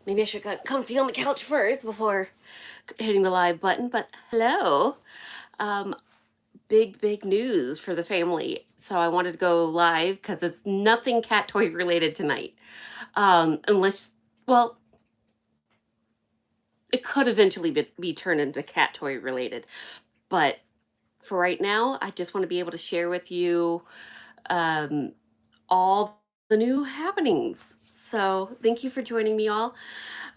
Maybe I should get comfy on the couch first before hitting the live button. But hello. Um, big news for the family. So I wanted to go live because it's nothing cat toy related tonight. Unless, well, it could eventually be turned into cat toy related. But for right now, I just want to be able to share with you um, all the new happenings. So thank you for joining me all.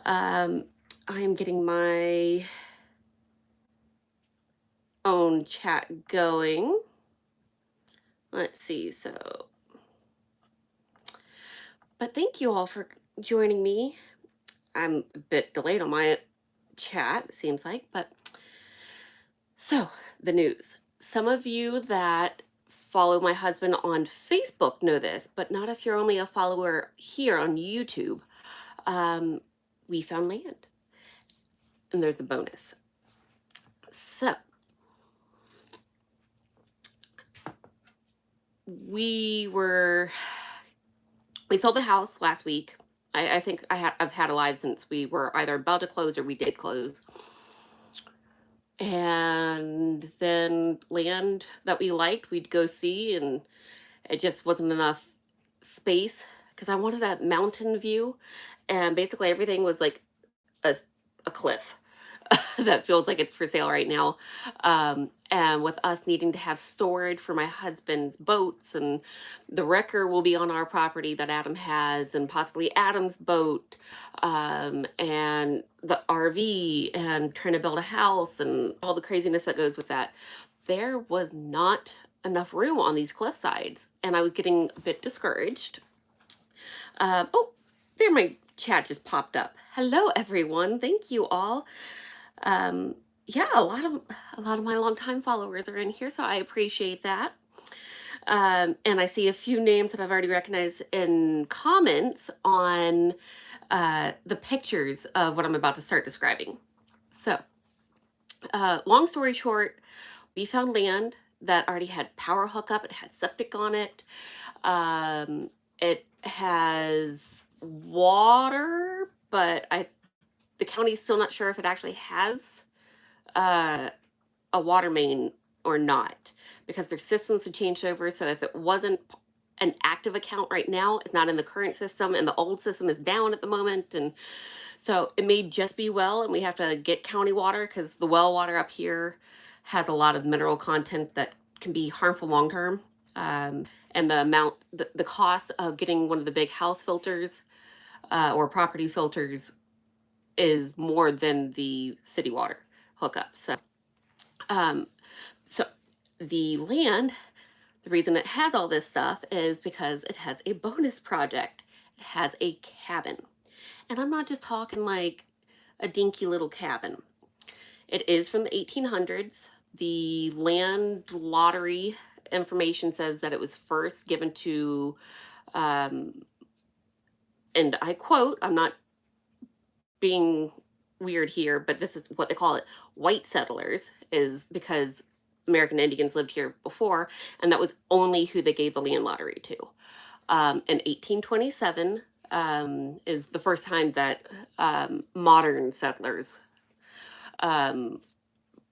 Um, I am getting my own chat going. Let's see. But thank you all for joining me. I'm a bit delayed on my chat, it seems like, but so the news. Some of you that follow my husband on Facebook know this, but not if you're only a follower here on YouTube. Um, we found land, and there's a bonus. So we sold the house last week. I think I've had a live since we were either about to close or we did close. And then land that we liked, we'd go see, and it just wasn't enough space because I wanted a mountain view, and basically everything was like a, a cliff. That feels like it's for sale right now. And with us needing to have storage for my husband's boats, and the wrecker will be on our property that Adam has, and possibly Adam's boat, and the RV, and trying to build a house, and all the craziness that goes with that. There was not enough room on these cliff sides, and I was getting a bit discouraged. Oh, there my chat just popped up. Hello, everyone. Thank you all. Um, yeah, a lot of my longtime followers are in here, so I appreciate that. And I see a few names that I've already recognized in comments on the pictures of what I'm about to start describing. So, long story short, we found land that already had power hookup. It had septic on it. It has water, but the county's still not sure if it actually has uh, a water main or not, because their systems have changed over. So if it wasn't an active account right now, it's not in the current system, and the old system is down at the moment. And so it may just be well, and we have to get county water because the well water up here has a lot of mineral content that can be harmful long term. And the cost of getting one of the big house filters or property filters is more than the city water hookup. Um, so the land, the reason it has all this stuff is because it has a bonus project. It has a cabin. And I'm not just talking like a dinky little cabin. It is from the 1800s. The land lottery information says that it was first given to, um, and I quote, I'm not being weird here, but this is what they call it, white settlers, is because American Indians lived here before, and that was only who they gave the land lottery to. In 1827 is the first time that modern settlers um,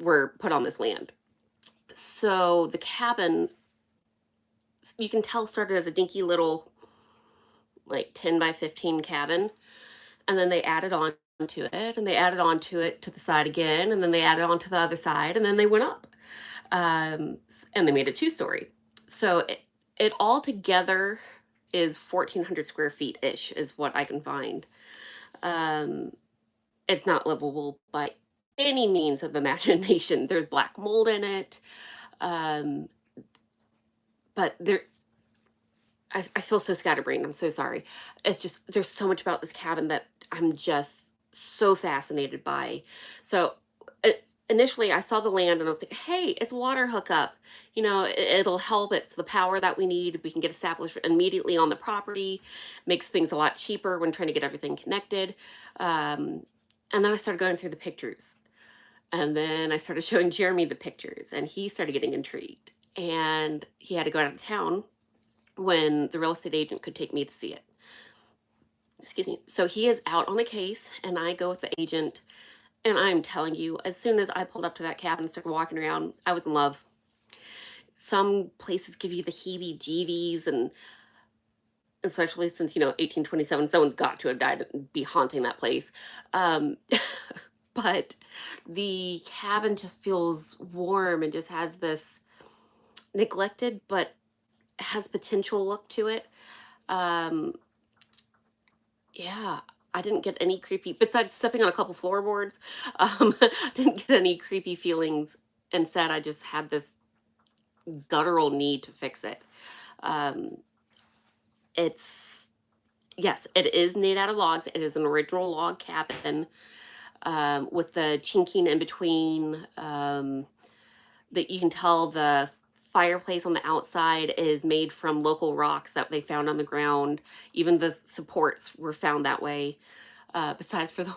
were put on this land. So the cabin, you can tell, started as a dinky little, like 10 by 15 cabin, and then they added on to it, and they added on to it to the side again, and then they added on to the other side, and then they went up, and they made a two-story. So it all together is 1,400 square feet ish, is what I can find. um, it's not livable by any means of the imagination. There's black mold in it, um, but I feel so scatterbrained. I'm so sorry. It's just there's so much about this cabin that I'm just so fascinated by. So initially, I saw the land and I was like, "Hey, it's water hookup. It'll help. It's the power that we need. We can get established immediately on the property. Makes things a lot cheaper when trying to get everything connected." Um, and then I started going through the pictures, and then I started showing Jeremy the pictures, and he started getting intrigued. And he had to go out of town when the real estate agent could take me to see it. excuse me. So he is out on a case, and I go with the agent. And I'm telling you, as soon as I pulled up to that cabin and started walking around, I was in love. Some places give you the heebie-jeebies, and especially since, 1827, someone's got to have died and be haunting that place. Um, but the cabin just feels warm and just has this neglected but has potential look to it. Um, yeah, I didn't get any creepy, besides stepping on a couple floorboards. I didn't get any creepy feelings. Instead, I just had this guttural need to fix it. Um, it's Yes, it is made out of logs. It is an original log cabin, with the chinking in between. That you can tell the fireplace on the outside is made from local rocks that they found on the ground. Even the supports were found that way. Besides for the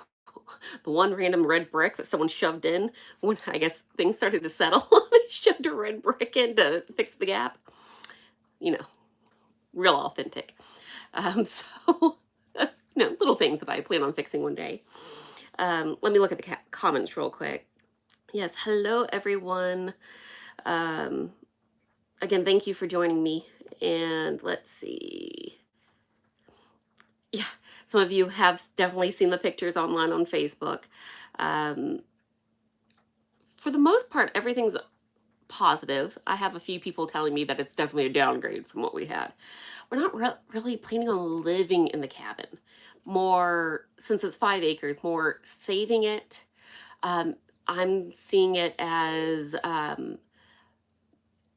the one random red brick that someone shoved in when I guess things started to settle. They shoved a red brick in to fix the gap. You know, real authentic. So that's, little things that I plan on fixing one day. Let me look at the comments real quick. Yes, hello everyone. Um, Again, thank you for joining me. And let's see. Yeah, some of you have definitely seen the pictures online on Facebook. Um, for the most part, everything's positive. I have a few people telling me that it's definitely a downgrade from what we had. We're not really planning on living in the cabin. More, since it's 5 acres, more saving it. Um, I'm seeing it as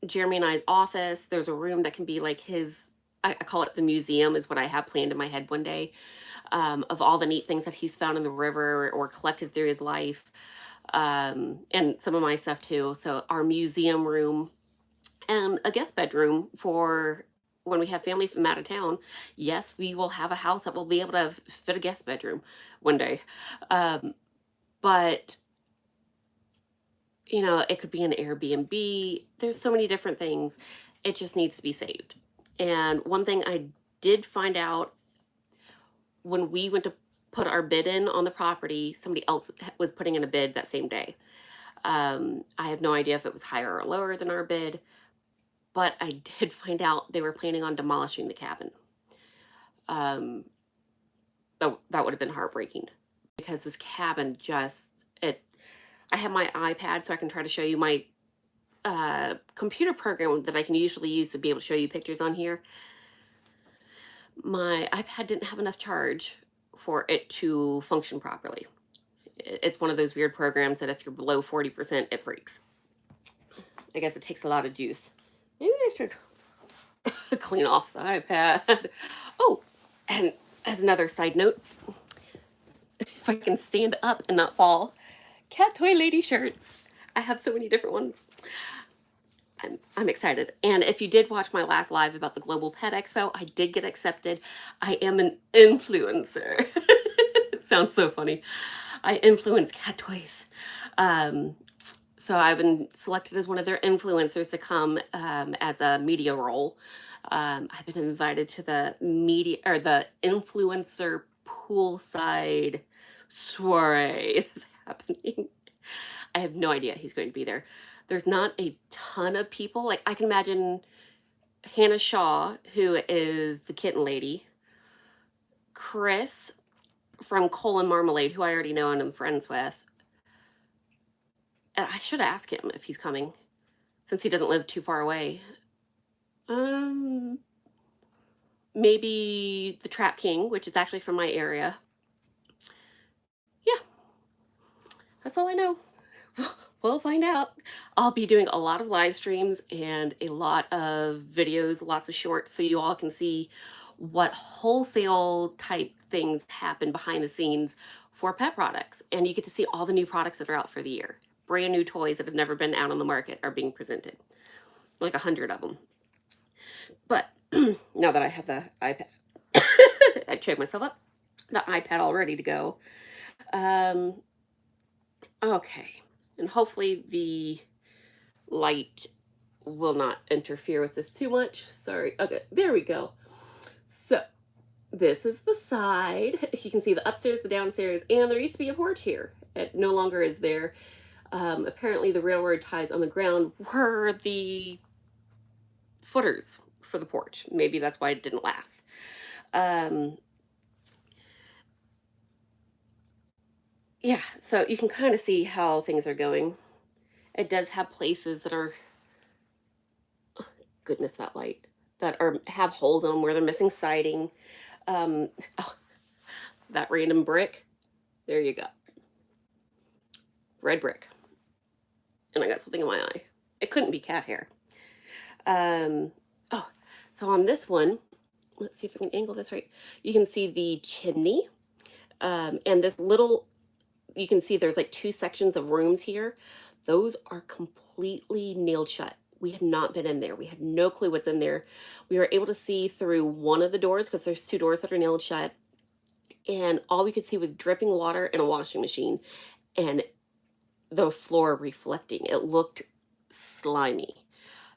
Jeremy and I's office. There's a room that can be like his, I call it the museum, is what I have planned in my head one day, of all the neat things that he's found in the river or collected through his life, and some of my stuff too. So, our museum room and a guest bedroom for when we have family from out of town. Yes, we will have a house that will be able to fit a guest bedroom one day. Um, but it could be an Airbnb. There's so many different things. It just needs to be saved. And one thing I did find out when we went to put our bid in on the property, somebody else was putting in a bid that same day. I have no idea if it was higher or lower than our bid, but I did find out they were planning on demolishing the cabin. Um, that would have been heartbreaking because this cabin just it. I have my iPad so I can try to show you my computer program that I can usually use to be able to show you pictures on here. My iPad didn't have enough charge for it to function properly. It's one of those weird programs that if you're below 40%, it freaks. I guess it takes a lot of juice. Maybe I should clean off the iPad. Oh, and as another side note, if I can stand up and not fall, cat toy lady shirts. I have so many different ones. I'm excited. And if you did watch my last live about the Global Pet Expo, I did get accepted. I am an influencer. Sounds so funny. I influence cat toys. So I've been selected as one of their influencers to come as a media role. I've been invited to the media or the influencer poolside soiree that's happening. I have no idea he's going to be there. There's not a ton of people. Like I can imagine Hannah Shaw, who is the kitten lady, Chris from Cole and Marmalade, who I already know and I'm friends with. And I should ask him if he's coming, since he doesn't live too far away. Maybe the Trap King, which is actually from my area. Yeah, that's all I know. We'll find out. I'll be doing a lot of live streams and a lot of videos, lots of shorts, so you all can see what wholesale type things happen behind the scenes for pet products. And you get to see all the new products that are out for the year. Brand new toys that have never been out on the market are being presented. Like 100 of them. But now that I have the iPad, I checked myself up, the iPad all ready to go. Okay. And hopefully the light will not interfere with this too much. Sorry. Okay, there we go. So this is the side. You can see the upstairs, the downstairs, and there used to be a porch here. It no longer is there. Apparently, the railroad ties on the ground were the footers for the porch. Maybe that's why it didn't last. Um, yeah, so you can kind of see how things are going. It does have places that are, goodness, that light, that are have holes in them where they're missing siding. Um, oh, that random brick. There you go, red brick, and I got something in my eye. It couldn't be cat hair. Oh, so on this one, let's see if I can angle this right. You can see the chimney, and this little, you can see there's like two sections of rooms here. Those are completely nailed shut. We have not been in there. We have no clue what's in there. We were able to see through one of the doors because there's two doors that are nailed shut. And all we could see was dripping water and a washing machine and the floor reflecting. It looked slimy.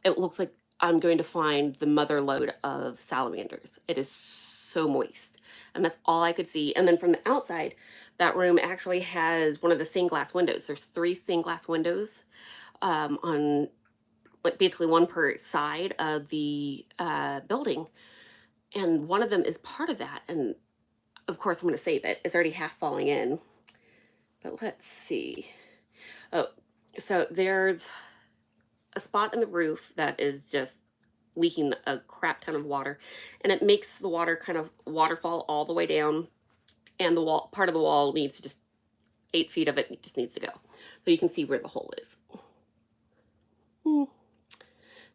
It looks like I'm going to find the mother lode of salamanders. It is so moist. And that's all I could see. And then from the outside, that room actually has one of the stained glass windows. There's three stained glass windows on like basically one per side of the building. And one of them is part of that. And of course, I'm going to save it. It's already half falling in. But let's see. Oh, so there's a spot in the roof that is just leaking a crap ton of water, and it makes the water kind of waterfall all the way down, and the wall, part of the wall, needs to just 8 feet of it just needs to go, so you can see where the hole is.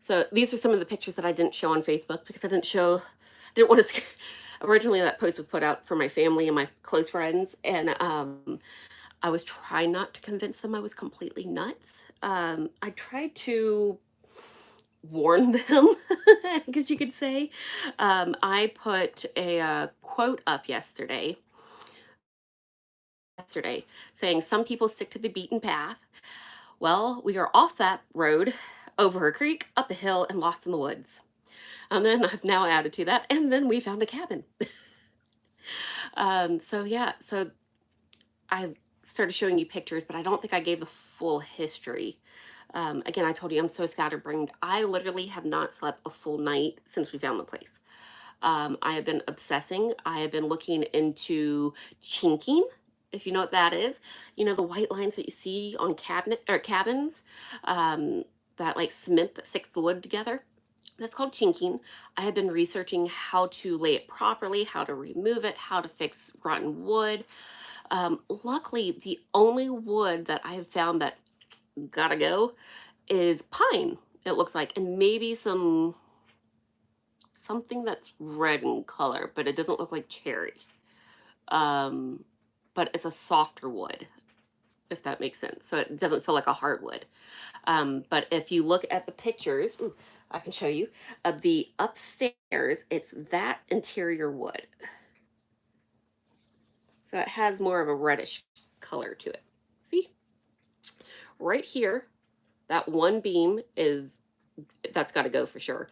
So these are some of the pictures that I didn't show on Facebook because I didn't want to scare. Originally that post was put out for my family and my close friends, and I was trying not to convince them I was completely nuts. I tried to warn them, I guess you could say. I put a quote up yesterday saying some people stick to the beaten path. Well, we are off that road, over a creek, up a hill, and lost in the woods. And then I've now added to that, and then we found a cabin. So yeah, so I started showing you pictures, but I don't think I gave the full history. Again, I told you I'm so scatterbrained. I literally have not slept a full night since we found the place. I have been obsessing. I have been looking into chinking, if you know what that is. You know, the white lines that you see on cabinet or cabins, that like cement that sticks the wood together. That's called chinking. I have been researching how to lay it properly, how to remove it, how to fix rotten wood. Luckily, the only wood that I have found that gotta go is pine, it looks like, and maybe something that's red in color, but it doesn't look like cherry. Um, but it's a softer wood, if that makes sense. So it doesn't feel like a hardwood. But if you look at the pictures, ooh, I can show you, of the upstairs, it's that interior wood. So it has more of a reddish color to it. See? Right here, that one beam is, that's got to go for sure.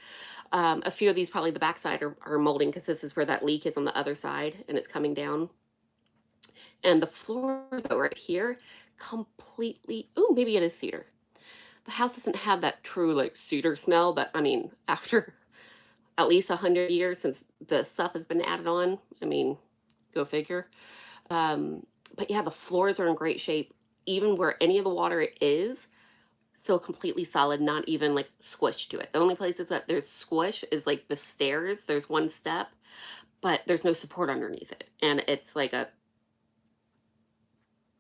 A few of these, probably the backside, are molding because this is where that leak is on the other side and it's coming down. And the floor, though, right here, completely, oh, maybe it is cedar. The house doesn't have that true like cedar smell, but I mean, after at least 100 years since the stuff has been added on, I mean, go figure. Um, but yeah, the floors are in great shape. Even where any of the water is, still completely solid, not even like squish to it. The only places that there's squish is like the stairs. There's one step, but there's no support underneath it. And it's like a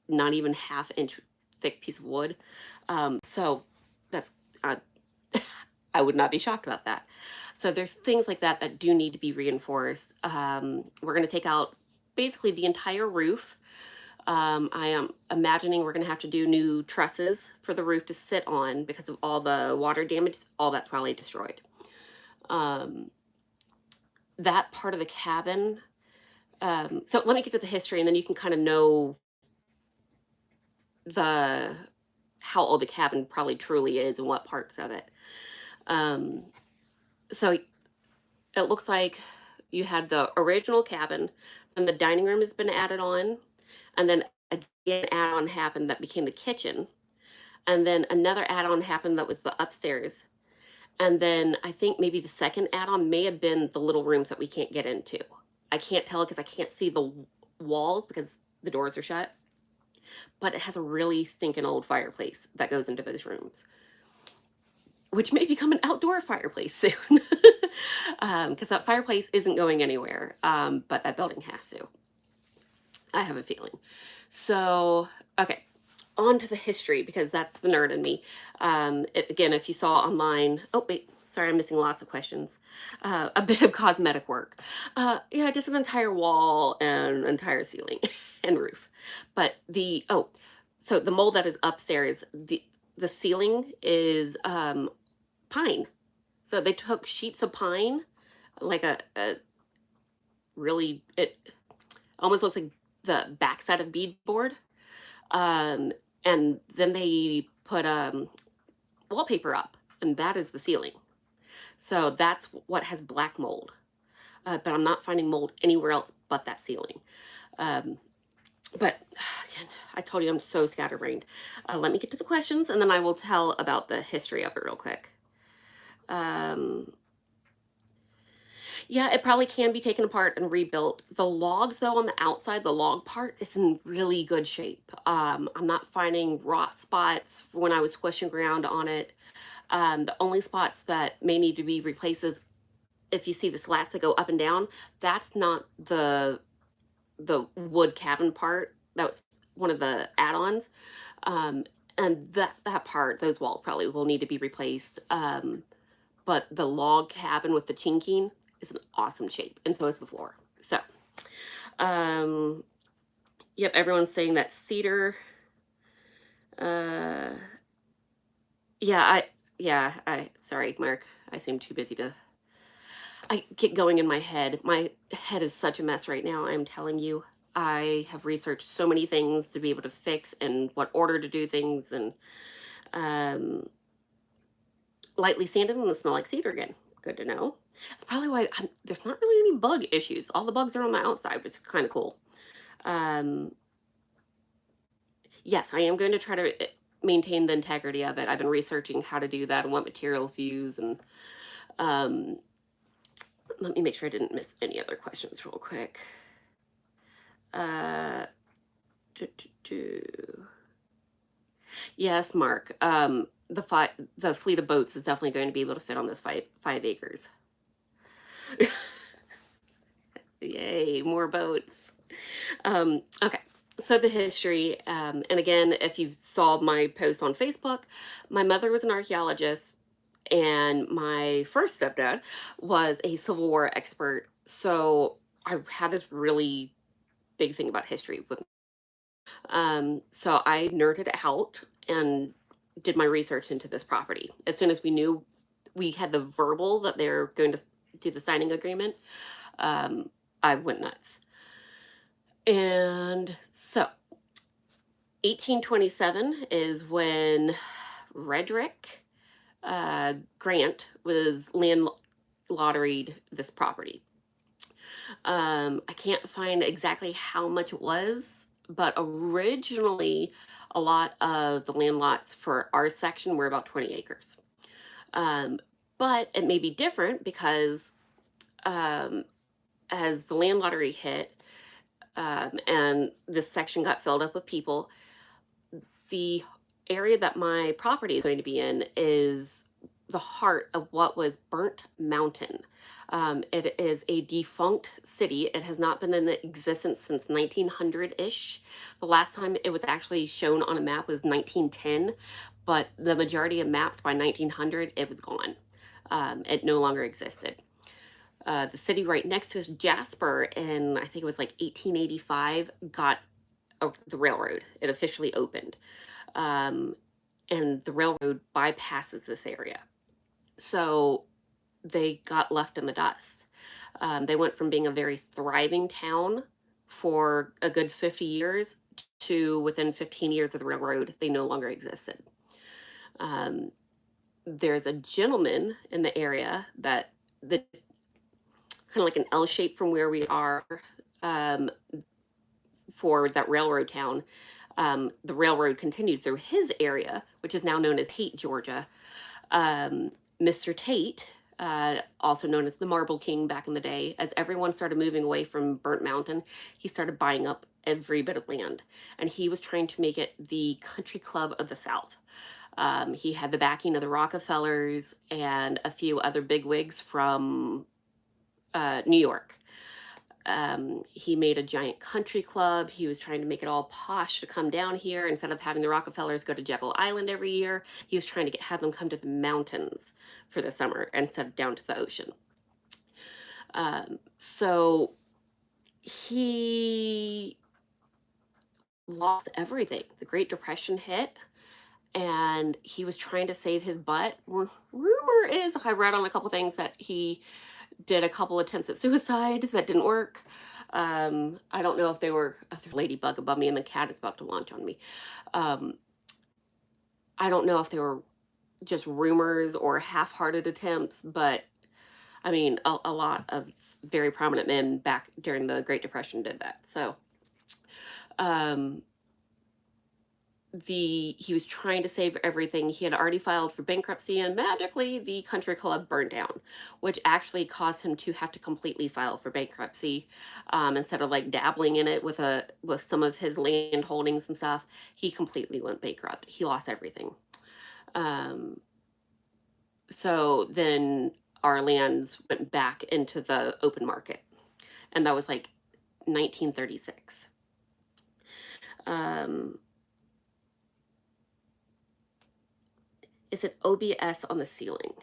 not even half-inch thick piece of wood. So that's, uh, I would not be shocked about that. So there's things like that that do need to be reinforced. We're going to take out basically the entire roof. I am imagining we're going to have to do new trusses for the roof to sit on because of all the water damage. All that's probably destroyed. That part of the cabin. So let me get to the history, and then you can kind of know the how old the cabin probably truly is and what parts of it. So it looks like you had the original cabin, and the dining room has been added on, and then again add-on happened that became the kitchen, and then another add-on happened that was the upstairs. And then I think maybe the second add-on may have been the little rooms that we can't get into. I can't tell because I can't see the walls because the doors are shut, but it has a really stinking old fireplace that goes into those rooms, which may become an outdoor fireplace soon. Because that fireplace isn't going anywhere, but that building has to. I have a feeling. So, okay, on to the history because that's the nerd in me. Again, if you saw online, oh wait, sorry, I'm missing lots of questions. A bit of cosmetic work. Yeah, just an entire wall and entire ceiling and roof. But so the mold that is upstairs, the ceiling is pine. So they took sheets of pine, like a really, it almost looks like the backside of beadboard. Um, and then they put wallpaper up, and that is the ceiling. So that's what has black mold. But I'm not finding mold anywhere else but that ceiling. Um, but again, I told you I'm so scatterbrained. Let me get to the questions, and then I will tell about the history of it real quick. Um, Yeah, it probably can be taken apart and rebuilt. The logs, though, on the outside, the log part is in really good shape. I'm not finding rot spots when I was squishing around on it. The only spots that may need to be replaced is if you see the slats that go up and down, that's not the wood cabin part. That was one of the add-ons. Um, and that part, those walls probably will need to be replaced. But the log cabin with the chinking is an awesome shape, and so is the floor. So, um, yep, everyone's saying that cedar. Uh, yeah, I sorry, Mark. I seem too busy to. I get going in my head. My head is such a mess right now. I'm telling you. I have researched so many things to be able to fix and what order to do things, and um, lightly sanded and the smell like cedar again. Good to know. That's probably why there's not really any bug issues. All the bugs are on the outside, which is kind of cool. Um, yes, I am going to try to maintain the integrity of it. I've been researching how to do that and what materials to use. And um, let me make sure I didn't miss any other questions real quick. Uh, do, do, do. Yes, Mark. The fleet of boats is definitely going to be able to fit on this five acres. Yay, more boats. Okay, so the history, and again, if you saw my post on Facebook, my mother was an archaeologist, and my first stepdad was a Civil War expert. So I had this really big thing about history with. So I nerded out and did my research into this property. As soon as we knew we had the verbal that they're going to do the signing agreement, um, I went nuts. And so 1827 is when Redrick Grant was land lotteried this property. I can't find exactly how much it was, but originally a lot of the land lots for our section were about 20 acres. Um, but it may be different because um, as the land lottery hit, and this section got filled up with people, the area that my property is going to be in is the heart of what was Burnt Mountain. It is a defunct city. It has not been in existence since 1900-ish. The last time it was actually shown on a map was 1910, but the majority of maps by 1900, it was gone. It no longer existed. The city right next to us, Jasper, in I think it was like 1885, got the railroad. It officially opened. Um, and the railroad bypasses this area. So they got left in the dust. They went from being a very thriving town for a good 50 years to within 15 years of the railroad, they no longer existed. There's a gentleman in the area that the kind of like an L shape from where we are, um, for that railroad town. The railroad continued through his area, which is now known as Tate, Georgia. Mr. Tate, also known as the Marble King back in the day, as everyone started moving away from Burnt Mountain, he started buying up every bit of land. And he was trying to make it the country club of the South. He had the backing of the Rockefellers and a few other bigwigs from New York. He made a giant country club. He was trying to make it all posh to come down here instead of having the Rockefellers go to Jekyll Island every year. He was trying to have them come to the mountains for the summer instead of down to the ocean. So he lost everything. The Great Depression hit, and he was trying to save his butt. Rumor is, I read on a couple things that he did a couple attempts at suicide that didn't work. I don't know if they were a ladybug above me and the cat is about to launch on me. Um, I don't know if they were just rumors or half-hearted attempts, but I mean, a lot of very prominent men back during the Great Depression did that. So, um, he was trying to save everything. He had already filed for bankruptcy, and magically the country club burned down, which actually caused him to have to completely file for bankruptcy. Instead of like dabbling in it with some of his land holdings and stuff, he completely went bankrupt. He lost everything. Um, so then our lands went back into the open market, and that was like 1936. Um, is it OBS on the ceiling?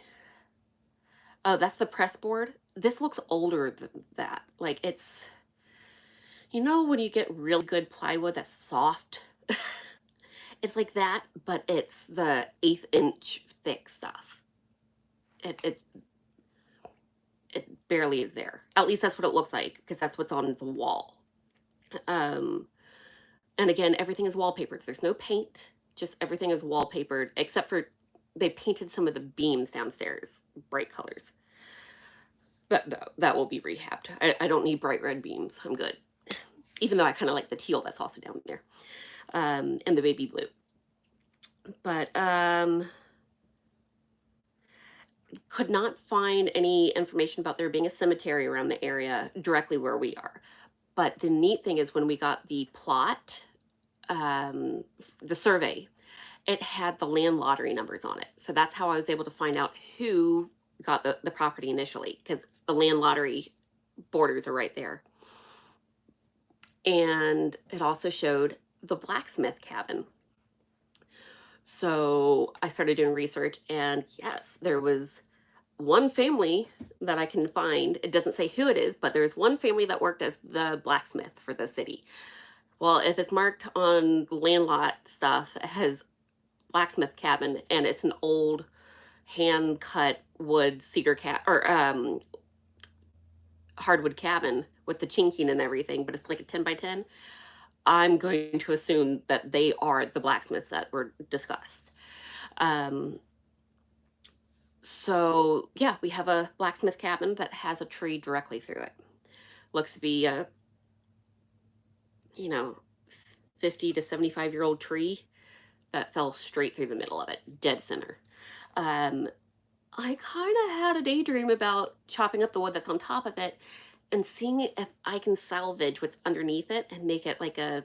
Oh, that's the press board. This looks older than that. Like it's, when you get really good plywood that's soft, it's like that, but it's the 1/8 inch thick stuff. It it barely is there. At least that's what it looks like because that's what's on the wall. Um, and again, everything is wallpapered. There's no paint. Just everything is wallpapered except for they painted some of the beams downstairs bright colors. That will be rehabbed. I don't need bright red beams. I'm good. Even though I kind of like the teal that's also down there, and the baby blue. But could not find any information about there being a cemetery around the area directly where we are. But the neat thing is when we got the plot, the survey, it had the land lottery numbers on it. So that's how I was able to find out who got the property initially, because the land lottery borders are right there. And it also showed the blacksmith cabin. So I started doing research, and yes, there was one family that I can find. It doesn't say who it is, but there's one family that worked as the blacksmith for the city. Well, if it's marked on land lot stuff, it has blacksmith cabin, and it's an old hand cut wood cedar or hardwood cabin with the chinking and everything, but it's like a 10 by 10. I'm going to assume that they are the blacksmiths that were discussed. So yeah, we have a blacksmith cabin that has a tree directly through it. Looks to be a, you know, 50 to 75-year-old tree that fell straight through the middle of it, dead center. Um, I kind of had a daydream about chopping up the wood that's on top of it and seeing if I can salvage what's underneath it and make it like a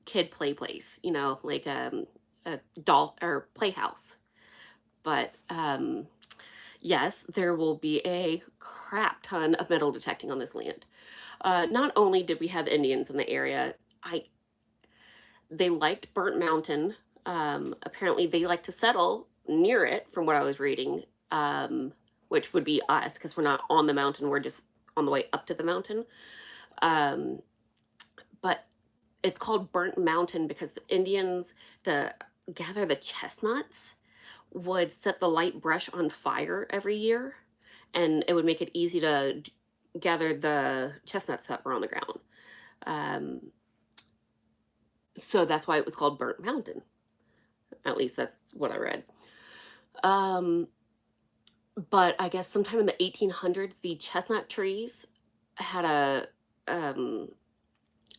kid play place, like a doll or playhouse. But yes, there will be a crap ton of metal detecting on this land. Not only did we have Indians in the area, they liked Burnt Mountain. Apparently, they like to settle near it, from what I was reading, which would be us because we're not on the mountain; we're just on the way up to the mountain. But it's called Burnt Mountain because the Indians, to gather the chestnuts, would set the light brush on fire every year, and it would make it easy to gather the chestnuts that were on the ground. So that's why it was called Burnt Mountain. At least that's what I read. Um, but I guess sometime in the 1800s, the chestnut trees had a um,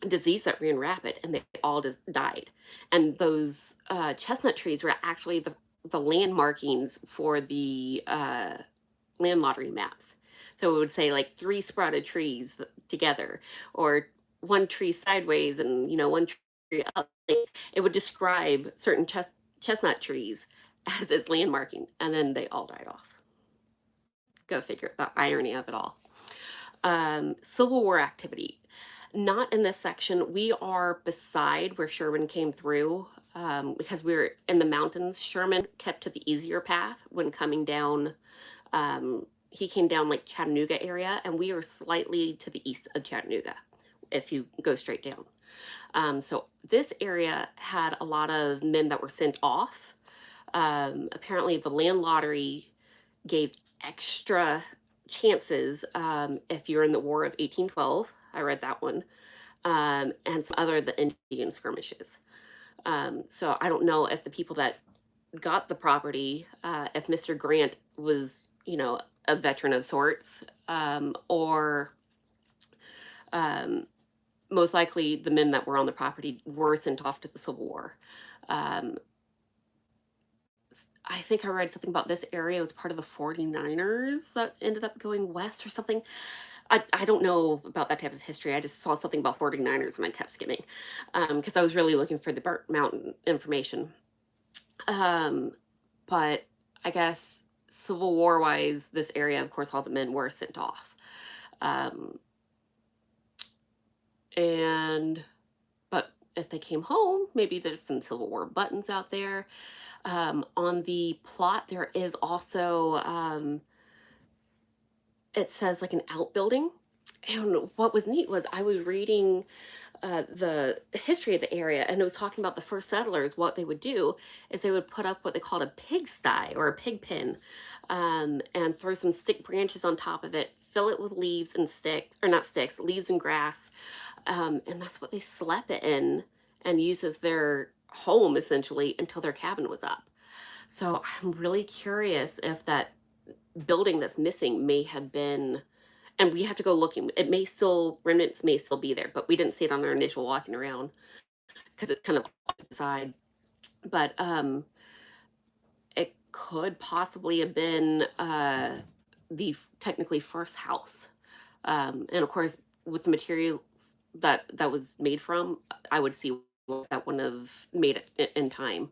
disease that ran rapid, and they all just died. And those chestnut trees were actually the land markings for the land lottery maps. So it would say like three sprouted trees together, or one tree sideways, and one tree up. Like, it would describe certain chestnut trees as its land marking, and then they all died off. Go figure, the irony of it all. Civil War activity. Not in this section. We are beside where Sherman came through, because we're in the mountains. Sherman kept to the easier path when coming down. He came down like Chattanooga area, and we are slightly to the east of Chattanooga if you go straight down. So this area had a lot of men that were sent off. Apparently, the land lottery gave extra chances if you're in the War of 1812. I read that one, and some other the Indian skirmishes. So I don't know if the people that got the property, if Mr. Grant was, a veteran of sorts, or um, most likely the men that were on the property were sent off to the Civil War. Um, I think I read something about this area was part of the 49ers that ended up going west or something. I don't know about that type of history. I just saw something about 49ers and I kept skimming because I was really looking for the Burnt Mountain information. Um, but I guess Civil War wise, this area, of course, all the men were sent off. Um, and, but if they came home, maybe there's some Civil War buttons out there. On the plot, there is also, it says like an outbuilding. And what was neat was I was reading the history of the area, and it was talking about the first settlers. What they would do is they would put up what they called a pigsty or a pig pen, and throw some stick branches on top of it, fill it with leaves and sticks, or not sticks, leaves and grass, and that's what they slept in and used as their home essentially until their cabin was up. So I'm really curious if that building that's missing may have been, and we have to go looking. It may still, remnants may still be there, but we didn't see it on our initial walking around because it's kind of off to the side. But it could possibly have been the technically first house. And of course, with the materials that was made from, I would see what that wouldn't have made it in time,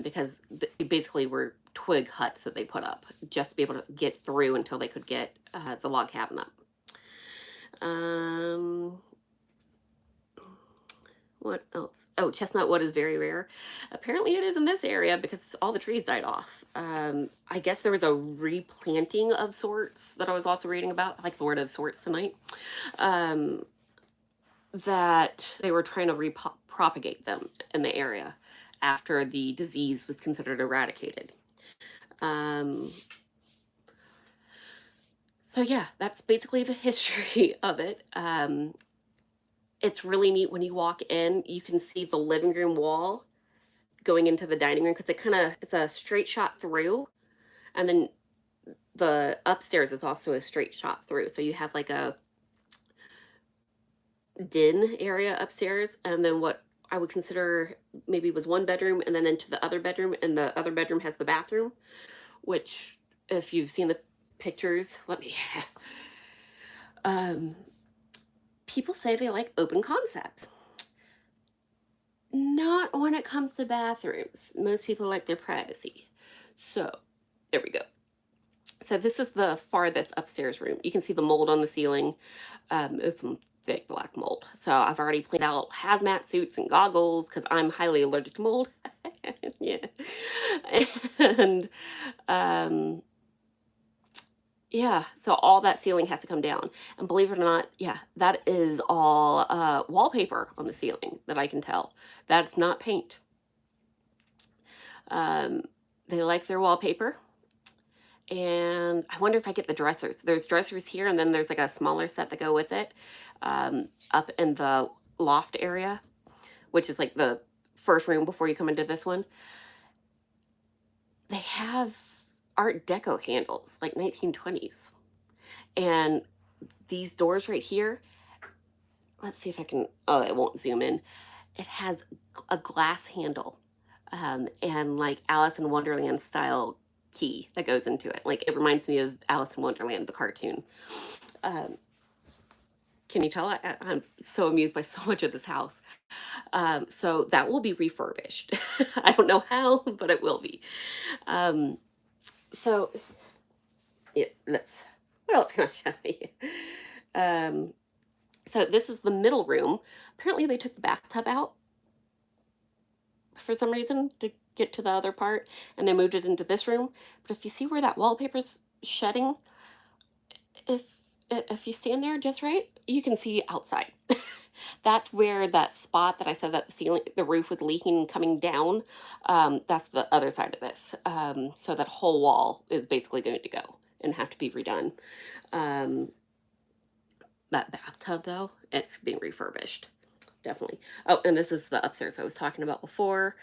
because they basically were twig huts that they put up just to be able to get through until they could get the log cabin up. Um, what else? Oh, chestnut wood is very rare. Apparently, it is in this area because all the trees died off. I guess there was a replanting of sorts that I was also reading about, like the word of sorts tonight, um, that they were trying to repropagate them in the area after the disease was considered eradicated. Um, so yeah, that's basically the history of it. It's really neat when you walk in, you can see the living room wall going into the dining room because it's a straight shot through, and then the upstairs is also a straight shot through. So you have like a den area upstairs, and then what I would consider maybe was one bedroom, and then into the other bedroom, and the other bedroom has the bathroom, which if you've seen the pictures, let me um people say they like open concepts. Not when it comes to bathrooms. Most people like their privacy. So, there we go. So this is the farthest upstairs room. You can see the mold on the ceiling. It's some thick black mold. So I've already planned out hazmat suits and goggles because I'm highly allergic to mold. Yeah. And um, yeah, so all that ceiling has to come down. And believe it or not, yeah, that is all wallpaper on the ceiling that I can tell. That's not paint. Um, they like their wallpaper. And I wonder if I get the dressers. There's dressers here, and then there's like a smaller set that go with it, up in the loft area, which is like the first room before you come into this one. They have Art Deco handles, like 1920s. And these doors right here, let's see if I can, oh, it won't zoom in. It has a glass handle, and like Alice in Wonderland style key that goes into it. Like it reminds me of Alice in Wonderland, the cartoon. Um, can you tell? I'm so amused by so much of this house. So that will be refurbished. I don't know how, but it will be. Um, so yeah, what else can I show you? Um, so this is the middle room. Apparently they took the bathtub out for some reason to get to the other part, and they moved it into this room. But if you see where that wallpaper's shedding, if if you stand there just right, you can see outside. That's where that spot that I said that the roof was leaking and coming down. That's the other side of this. So that whole wall is basically going to go and have to be redone. Um, that bathtub, though, it's being refurbished. Definitely. Oh, and this is the upstairs I was talking about before.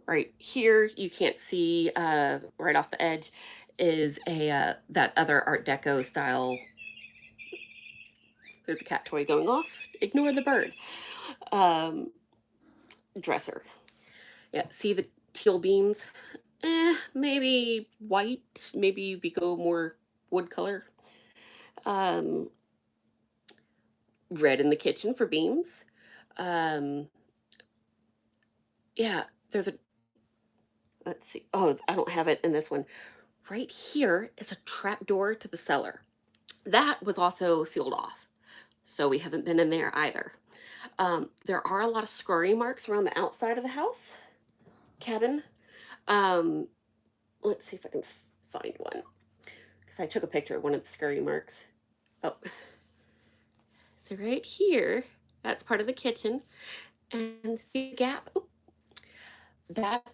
Right here, you can't see right off the edge is a that other Art Deco style. There's a cat toy going off. Ignore the bird. Um, dresser. Yeah, see the teal beams? Maybe white. Maybe we go more wood color. Um, red in the kitchen for beams. Um, yeah, there's a, let's see. Oh, I don't have it in this one. Right here is a trap door to the cellar. That was also sealed off, so we haven't been in there either. There are a lot of scurry marks around the outside of the house cabin. Um, let's see if I can find one because I took a picture of one of the scurry marks. Oh, so right here, that's part of the kitchen, and see the gap. Oop, that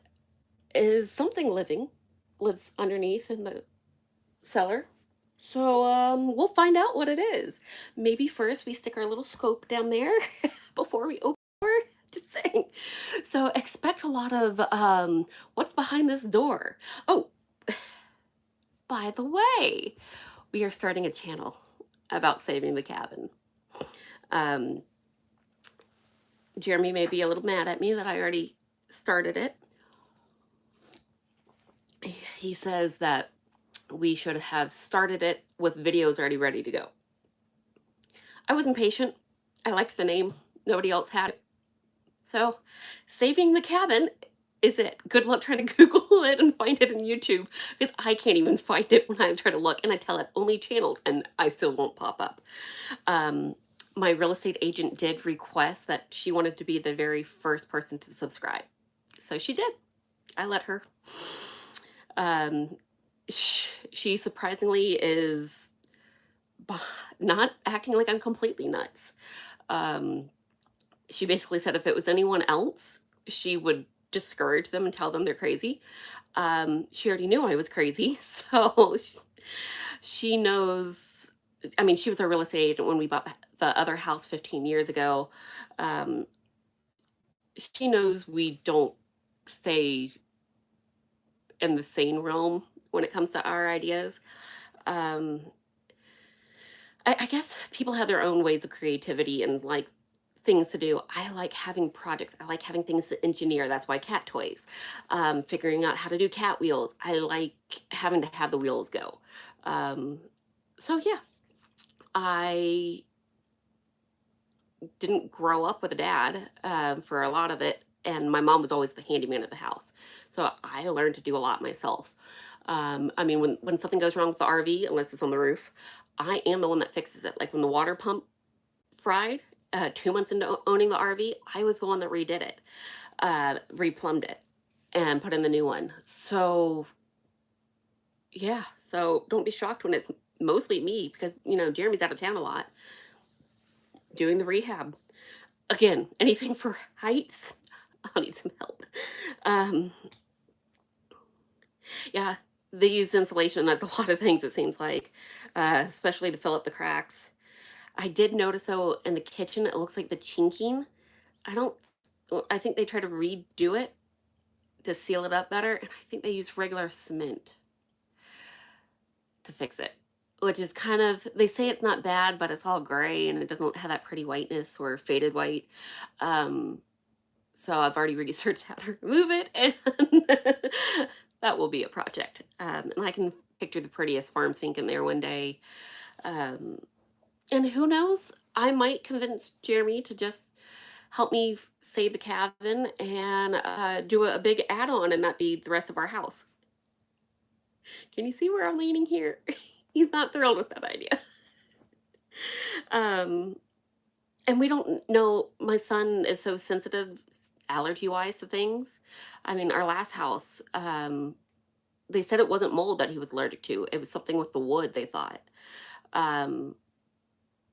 is something living lives underneath in the cellar. So we'll find out what it is. Maybe first we stick our little scope down there before we open the door. Just saying. So expect a lot of what's behind this door. Oh, by the way, we are starting a channel about saving the cabin. Um, Jeremy may be a little mad at me that I already started it. He says that we should have started it with videos already ready to go. I was impatient. I liked the name. Nobody else had it. So, saving the cabin is it. Good luck trying to Google it and find it in YouTube because I can't even find it when I try to look and I tell it only channels and I still won't pop up. Um, my real estate agent did request that she wanted to be the very first person to subscribe. So she did. I let her. Um, she surprisingly is not acting like I'm completely nuts. Um, she basically said if it was anyone else, she would discourage them and tell them they're crazy. She already knew I was crazy, so she knows. I mean, she was our real estate agent when we bought the other house 15 years ago. Um, she knows we don't stay in the sane realm when it comes to our ideas. Um, I guess people have their own ways of creativity and like things to do. I like having projects. I like having things to engineer. That's why cat toys. Figuring out how to do cat wheels. I like having to have the wheels go. Um, so yeah, I didn't grow up with a dad for a lot of it, and my mom was always the handyman at the house. So I learned to do a lot myself. I mean, when something goes wrong with the RV, unless it's on the roof, I am the one that fixes it. Like when the water pump fried, 2 months into owning the RV, I was the one that redid it, replumbed it, and put in the new one. So yeah, so don't be shocked when it's mostly me because Jeremy's out of town a lot doing the rehab. Again, anything for heights, I'll need some help. Um, yeah, they use insulation. That's a lot of things. It seems like, especially to fill up the cracks. I did notice though in the kitchen, it looks like the chinking. I don't. I think they try to redo it to seal it up better, and I think they use regular cement. to fix it, which is kind of, they say it's not bad, but it's all gray and it doesn't have that pretty whiteness or faded white. Um, so I've already researched how to remove it, and that will be a project. And I can picture the prettiest farm sink in there one day. Um, and who knows, I might convince Jeremy to just help me save the cabin and do a big add-on, and that be the rest of our house. Can you see where I'm leaning here? He's not thrilled with that idea. Um, and we don't know. My son is so sensitive, allergy wise, to things. I mean, our last house, they said it wasn't mold that he was allergic to. It was something with the wood, they thought. Um,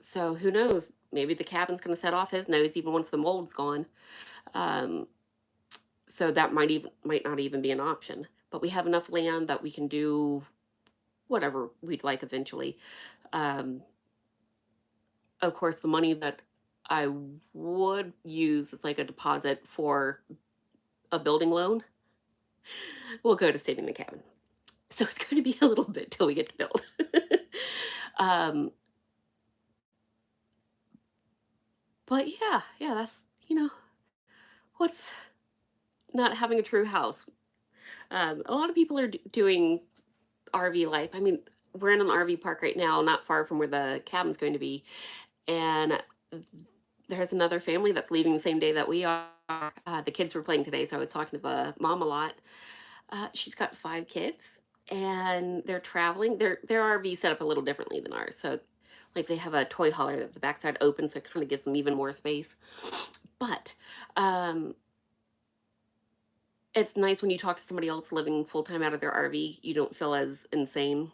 so who knows? Maybe the cabin's going to set off his nose even once the mold's gone. Um, so that might not even be an option. But we have enough land that we can do whatever we'd like eventually. Um, of course, the money that I would use as like a deposit for a building loan will go to saving the cabin. So it's going to be a little bit till we get to build. um, but yeah, that's, what's not having a true house. A lot of people are doing RV life. I mean, we're in an RV park right now, not far from where the cabin's going to be. And there's another family that's leaving the same day that we are. The kids were playing today, so I was talking to the mom a lot. She's got 5 kids, and they're traveling. Their RV set up a little differently than ours. So, like, they have a toy hauler that the backside opens, so it kind of gives them even more space. But um, it's nice when you talk to somebody else living full time out of their RV. You don't feel as insane.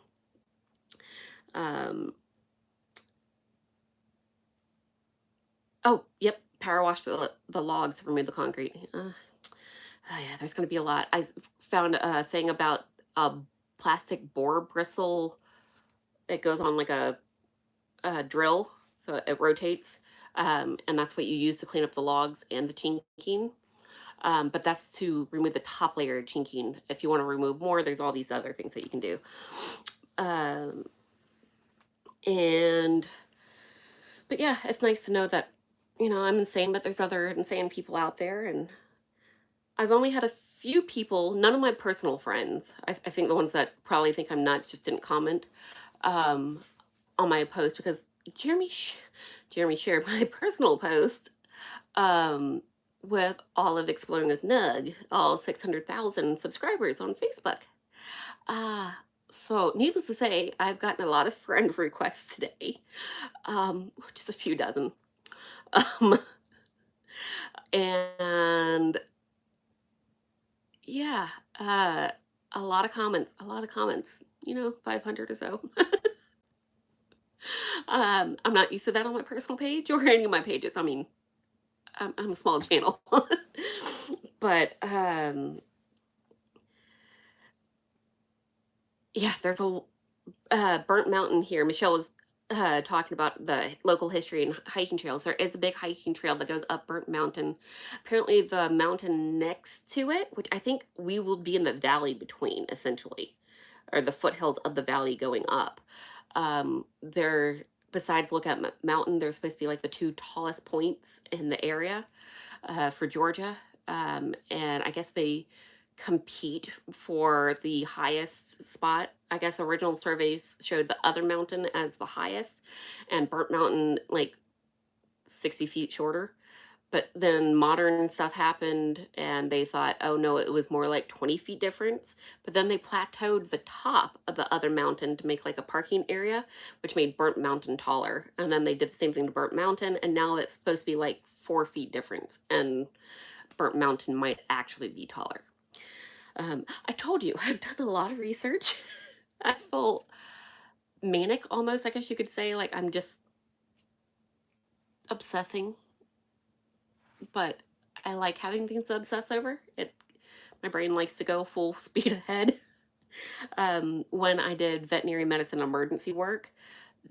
Um, oh, yep, power wash the logs, remove the concrete. Oh yeah, there's going to be a lot. Found a thing about a plastic boar bristle. It goes on like a drill, so it rotates, and that's what you use to clean up the logs and the chinking. But that's to remove the top layer of chinking. If you want to remove more, there's all these other things that you can do. Um, and but yeah, it's nice to know that I'm insane, but there's other insane people out there, and I've only had a few people, none of my personal friends. I think the ones that probably think I'm nuts just didn't comment um, on my post because Jeremy shared my personal post um, with all of Exploring with Nug, all 600,000 subscribers on Facebook. Uh, so, needless to say, I've gotten a lot of friend requests today, just a few dozen. Um, and yeah, uh, a lot of comments, 500 or so. I'm not used to that on my personal page or any of my pages. I mean, I'm a small channel. But yeah, there's a Burnt Mountain here. Michelle was talking about the local history and hiking trails. There is a big hiking trail that goes up Burnt Mountain. Apparently, the mountain next to it, which I think we will be in the valley between, essentially, or the foothills of the valley going up. They're besides Lookout Mountain, they're supposed to be like the 2 tallest points in the area for Georgia. And I guess they compete for the highest spot. I guess original surveys showed the other mountain as the highest, and Burnt Mountain like 60 feet shorter. But then modern stuff happened, and they thought, oh no, it was more like 20 feet difference. But then they plateaued the top of the other mountain to make like a parking area, which made Burnt Mountain taller. And then they did the same thing to Burnt Mountain, and now it's supposed to be like 4 feet difference. And Burnt Mountain might actually be taller. I told you, I've done a lot of research. I feel manic almost, I guess you could say. Like I'm just obsessing, but I like having things to obsess over. My brain likes to go full speed ahead. When I did veterinary medicine emergency work,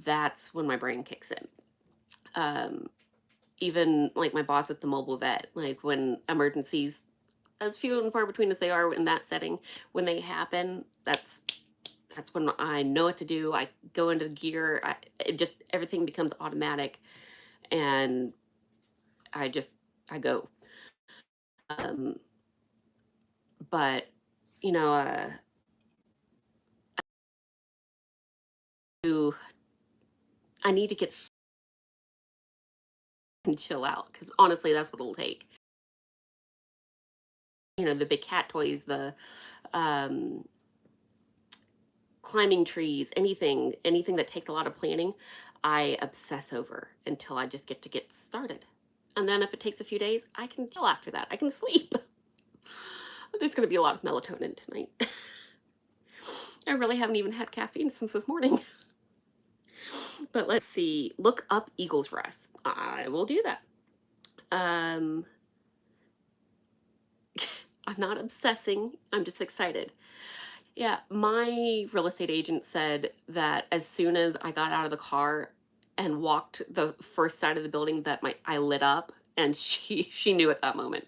that's when my brain kicks in. Um, Even like my boss with the mobile vet, like when emergencies, as few and far between as they are in that setting, when they happen, that's That's when I know what to do. I go into gear. It just everything becomes automatic, and I just I go. Um, but you know, to- I need to and chill out because honestly, that's what it'll take. The big cat toys, the um, climbing trees, anything that takes a lot of planning, I obsess over until I just get started. And then if it takes a few days, I can chill after that. I can sleep. There's going to be a lot of melatonin tonight. I really haven't even had caffeine since this morning. But let's see. Look up Eagles Rest. I will do that. Um, I'm not obsessing. I'm just excited. Yeah, my real estate agent said that as soon as I got out of the car and walked the first side of the building that my I lit up, and she knew at that moment.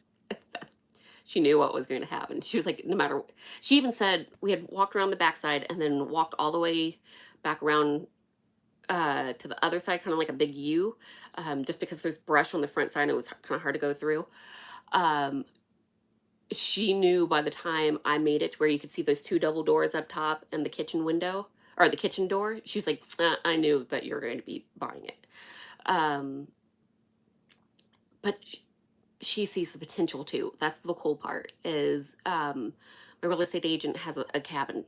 She knew what was going to happen. She was like, no matter. She even said we had walked around the backside and then walked all the way back around to the other side, kind of like a big U, just because there's brush on the front side and it was kind of hard to go through. Um, she knew by the time I made it to where you could see those two double doors up top and the kitchen window or the kitchen door. She was like, I knew that you were going to be buying it. Um, but she sees the potential too. That's the cool part is my real estate agent has a cabin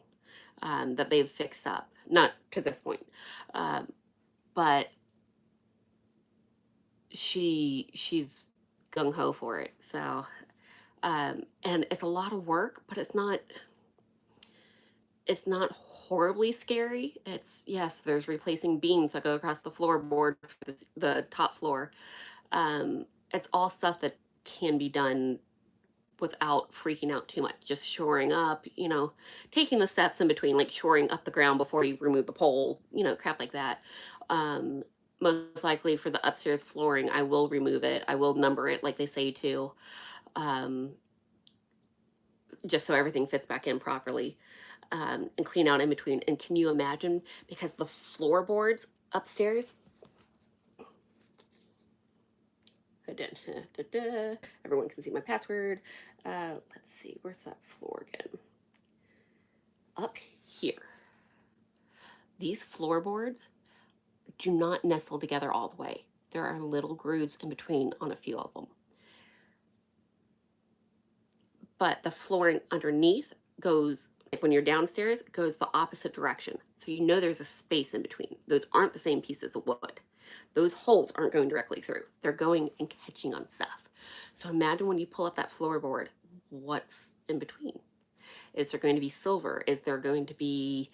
that they've fixed up, not to this point. Um, but she's gung ho for it. So, and it's a lot of work, but it's not horribly scary. It's yes, there's replacing beams that go across the floorboard for the top floor. It's all stuff that can be done without freaking out too much. Just shoring up, taking the steps in between, like shoring up the ground before you remove the pole, crap like that. Um, Most likely for the upstairs flooring, I will remove it. I will number it like they say to, um, just so everything fits back in properly, and clean out in between. And can you imagine? Because the floorboards upstairs, I did, everyone can see my password. Let's see, where's that floor again? Up here. These floorboards do not nestle together all the way. There are little grooves in between on a few of them. But the flooring underneath goes, like when you're downstairs, goes the opposite direction. So you know there's a space in between. Those aren't the same pieces of wood. Those holes aren't going directly through. They're going and catching on stuff. So imagine when you pull up that floorboard, what's in between? Is there going to be silver? Is there going to be,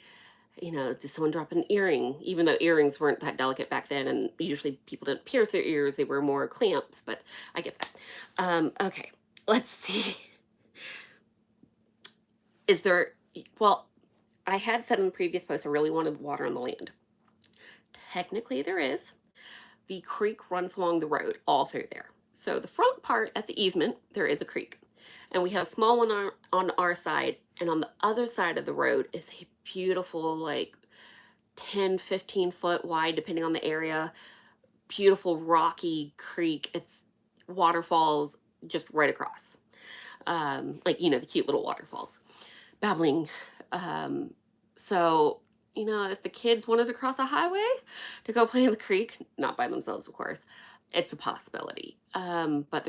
did someone drop an earring? Even though earrings weren't that delicate back then, and usually people didn't pierce their ears, they were more clamps, but I get that. Okay, let's see. Is there, well, I had said in the previous post I really wanted water on the land. Technically, there is. The creek runs along the road all through there. So the front part at the easement, there is a creek. And we have a small one on our side. And on the other side of the road is a beautiful, like 10, 15-foot wide, depending on the area, beautiful rocky creek. It's waterfalls just right across. Like, the cute little waterfalls. Babbling. Um, so, if the kids wanted to cross a highway to go play in the creek, not by themselves, of course, it's a possibility. But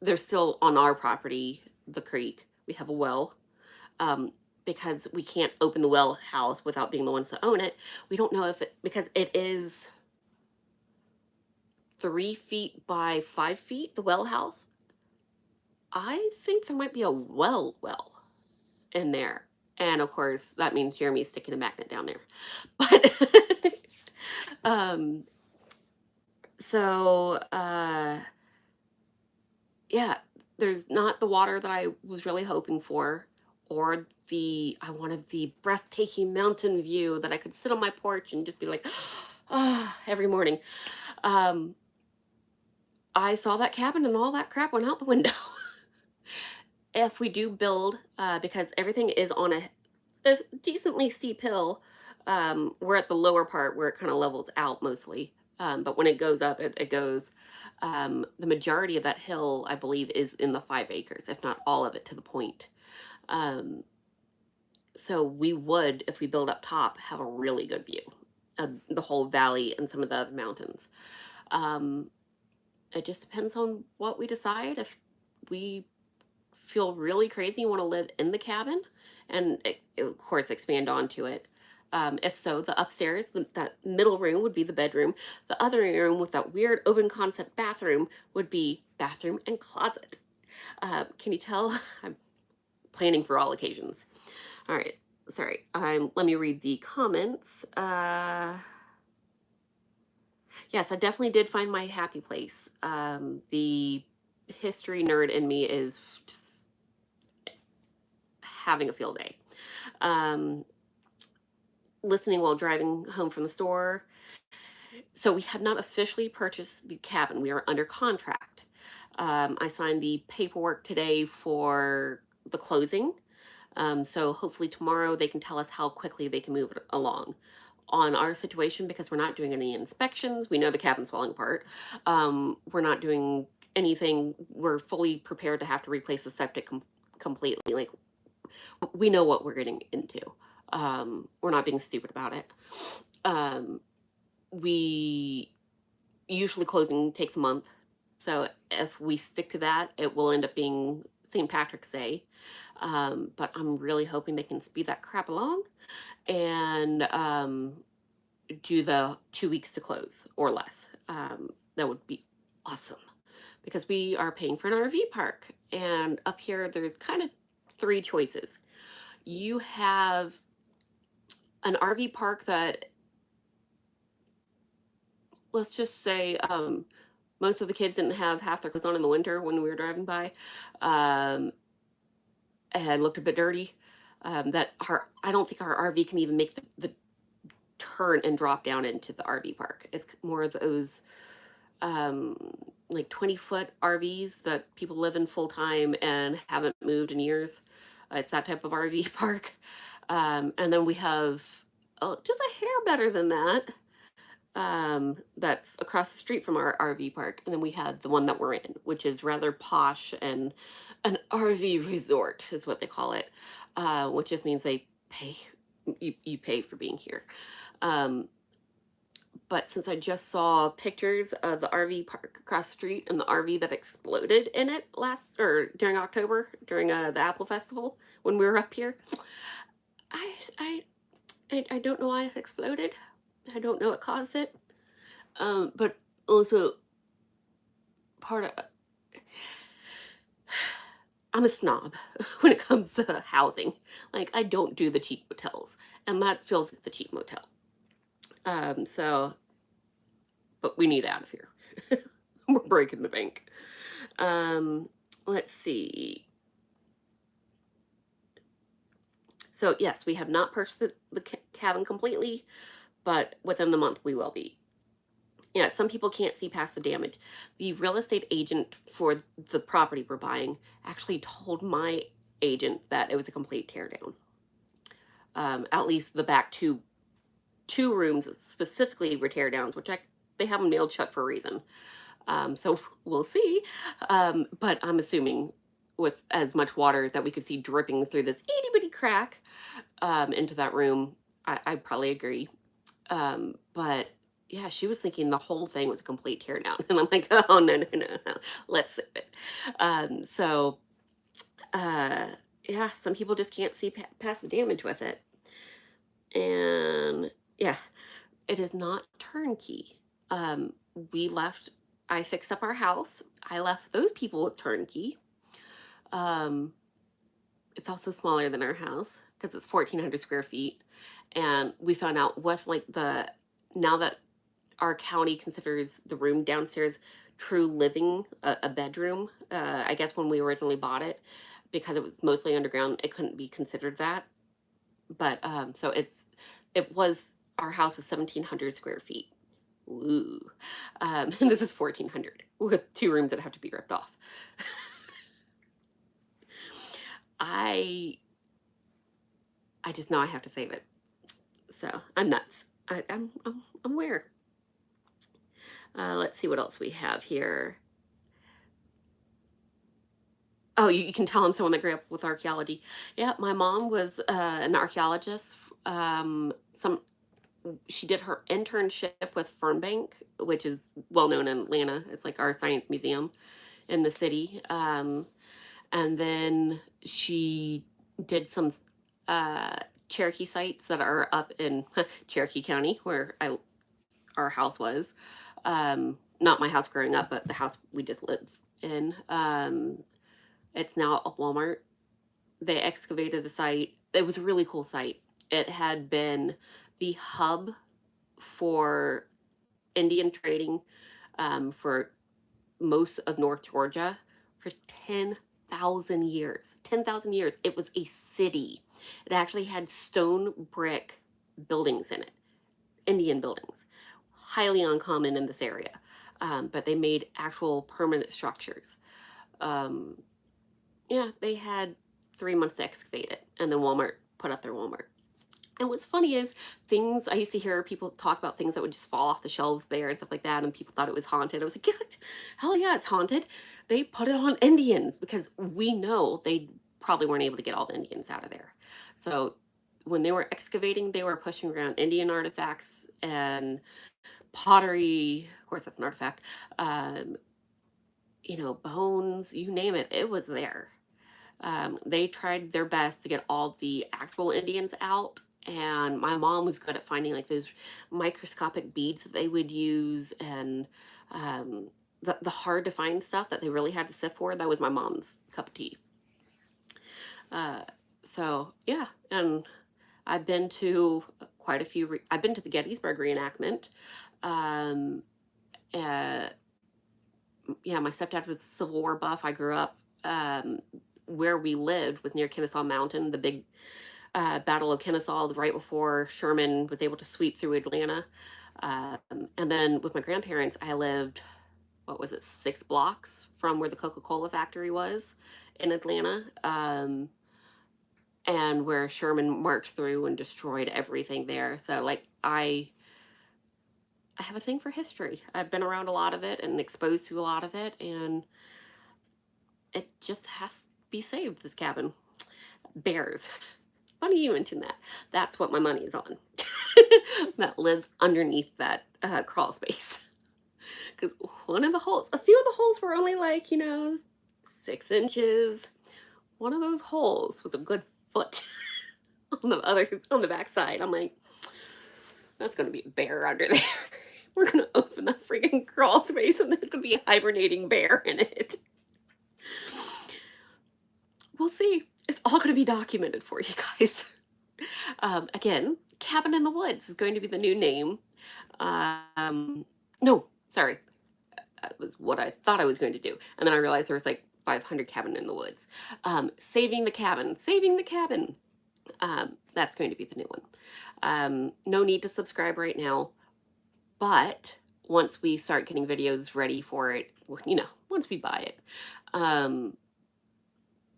there's still on our property, the creek, we have a well. Um, because we can't open the well house without being the ones to own it. We don't know because it is 3 feet by 5 feet, the well house. I think there might be a well in there. And of course, that means Jeremy's sticking a magnet down there. But um so yeah, there's not the water that I was really hoping for, or I wanted the breathtaking mountain view that I could sit on my porch and just be like, every morning. Um I saw that cabin and all that crap went out the window. If we do build, because everything is on a decently steep hill. We're at the lower part where it kind of levels out mostly. But when it goes up, it goes. The majority of that hill, I believe, is in the 5 acres, if not all of it to the point. Um, so we would, if we build up top, have a really good view of the whole valley and some of the other mountains. Um, it just depends on what we decide. If we feel really crazy and want to live in the cabin and of course expand onto it. If so, the upstairs, that middle room would be the bedroom. The other room with that weird open concept bathroom would be bathroom and closet. Can you tell? I'm planning for all occasions. All right, sorry. Let me read the comments. Yes, I definitely did find my happy place. The history nerd in me is just having a field day. Um, Listening while driving home from the store. So we have not officially purchased the cabin. We are under contract. I signed the paperwork today for the closing. So hopefully tomorrow they can tell us how quickly they can move it along. On our situation, because we're not doing any inspections, we know the cabin's falling apart. We're not doing anything. We're fully prepared to have to replace the septic completely. Like, we know what we're getting into. We're not being stupid about it. Um, we usually closing takes a month. So if we stick to that, it will end up being St. Patrick's Day. But I'm really hoping they can speed that crap along and do the 2 weeks to close or less. That would be awesome because we are paying for an RV park. And up here, there's kind of three choices. You have an RV park that, let's just say, most of the kids didn't have half their clothes on in the winter when we were driving by, um, and looked a bit dirty. That I don't think our RV can even make the turn and drop down into the RV park. It's more of those um, like 20-foot RVs that people live in full time and haven't moved in years. It's that type of RV park. And then we have just a hair better than that. That's across the street from our RV park. And then we had the one that we're in, which is rather posh and an RV resort is what they call it, which just means they pay, you pay for being here. Um, but since I just saw pictures of the RV park across the street and the RV that exploded in it during October, during the Apple Festival when we were up here, I, I, I don't know why it exploded. I don't know what caused it. But also part of I'm a snob when it comes to housing. Like, I don't do the cheap motels, and that feels like the cheap motel. So, but we need out of here. We're breaking the bank. Let's see. So yes, we have not purchased the cabin completely, but within the month we will be. Yeah, some people can't see past the damage. The real estate agent for the property we're buying actually told my agent that it was a complete teardown. At least the back two rooms specifically were teardowns, which they have them nailed shut for a reason. So we'll see. But I'm assuming with as much water that we could see dripping through this itty bitty crack into that room, I'd probably agree. But yeah, she was thinking the whole thing was a complete teardown. And I'm like, oh, no, no, no, no. Let's save it. So, uh, yeah, some people just can't see past the damage with it. And yeah, it is not turnkey. We left, I fixed up our house. I left those people with turnkey. Um, it's also smaller than our house because it's 1,400 square feet. And we found out now that our county considers the room downstairs true living, a bedroom. I guess when we originally bought it, because it was mostly underground, it couldn't be considered that. But so our house was 1,700 square feet. Ooh. And this is 1,400 with two rooms that have to be ripped off. I I just know I have to save it. So I'm nuts. I'm aware. Let's see what else we have here. Oh, you can tell I'm someone that grew up with archaeology. Yeah, my mom was an archaeologist. Some She did her internship with Fernbank, which is well known in Atlanta. It's like our science museum in the city. And then she did some uh, Cherokee sites that are up in Cherokee County, where our house was. Not my house growing up, but the house we just lived in. It's now a Walmart. They excavated the site. It was a really cool site. It had been the hub for Indian trading for most of North Georgia for 10,000 years. 10,000 years. It was a city. It actually had stone brick buildings in it, Indian buildings, highly uncommon in this area. But they made actual permanent structures. Um, yeah, they had 3 months to excavate it, and then Walmart put up their Walmart. And what's funny is things I used to hear people talk about things that would just fall off the shelves there and stuff like that, and people thought it was haunted. I was like, yeah, hell yeah, it's haunted. They put it on Indians because we know they probably weren't able to get all the Indians out of there. So when they were excavating, they were pushing around Indian artifacts and pottery. Of course, that's an artifact. Um, Bones, you name it, it was there. They tried their best to get all the actual Indians out. And my mom was good at finding like those microscopic beads that they would use, and the hard to find stuff that they really had to sift for. That was my mom's cup of tea. Uh, so yeah, and I've been to quite a few. I've been to the Gettysburg reenactment. Um, uh, yeah, my stepdad was a Civil War buff. I grew up where we lived was near Kennesaw Mountain, the big Battle of Kennesaw, right before Sherman was able to sweep through Atlanta. And then with my grandparents, I lived, what was it, 6 blocks from where the Coca-Cola factory was in Atlanta, and where Sherman marched through and destroyed everything there. So, like, I have a thing for history. I've been around a lot of it and exposed to a lot of it, and it just has to be saved, this cabin. Bears. Funny you mentioned that. That's what my money is on. That lives underneath that crawl space. Because a few of the holes were only like, 6 inches. One of those holes was a good foot on the back side. I'm like, that's going to be a bear under there. We're going to open that freaking crawl space and there's going to be a hibernating bear in it. We'll see. It's all going to be documented for you guys. Again, Cabin in the Woods is going to be the new name. No, sorry. That was what I thought I was going to do. And then I realized there was like 500 Cabin in the Woods. Saving the Cabin. Saving the Cabin. That's going to be the new one. No need to subscribe right now. But once we start getting videos ready for it, once we buy it,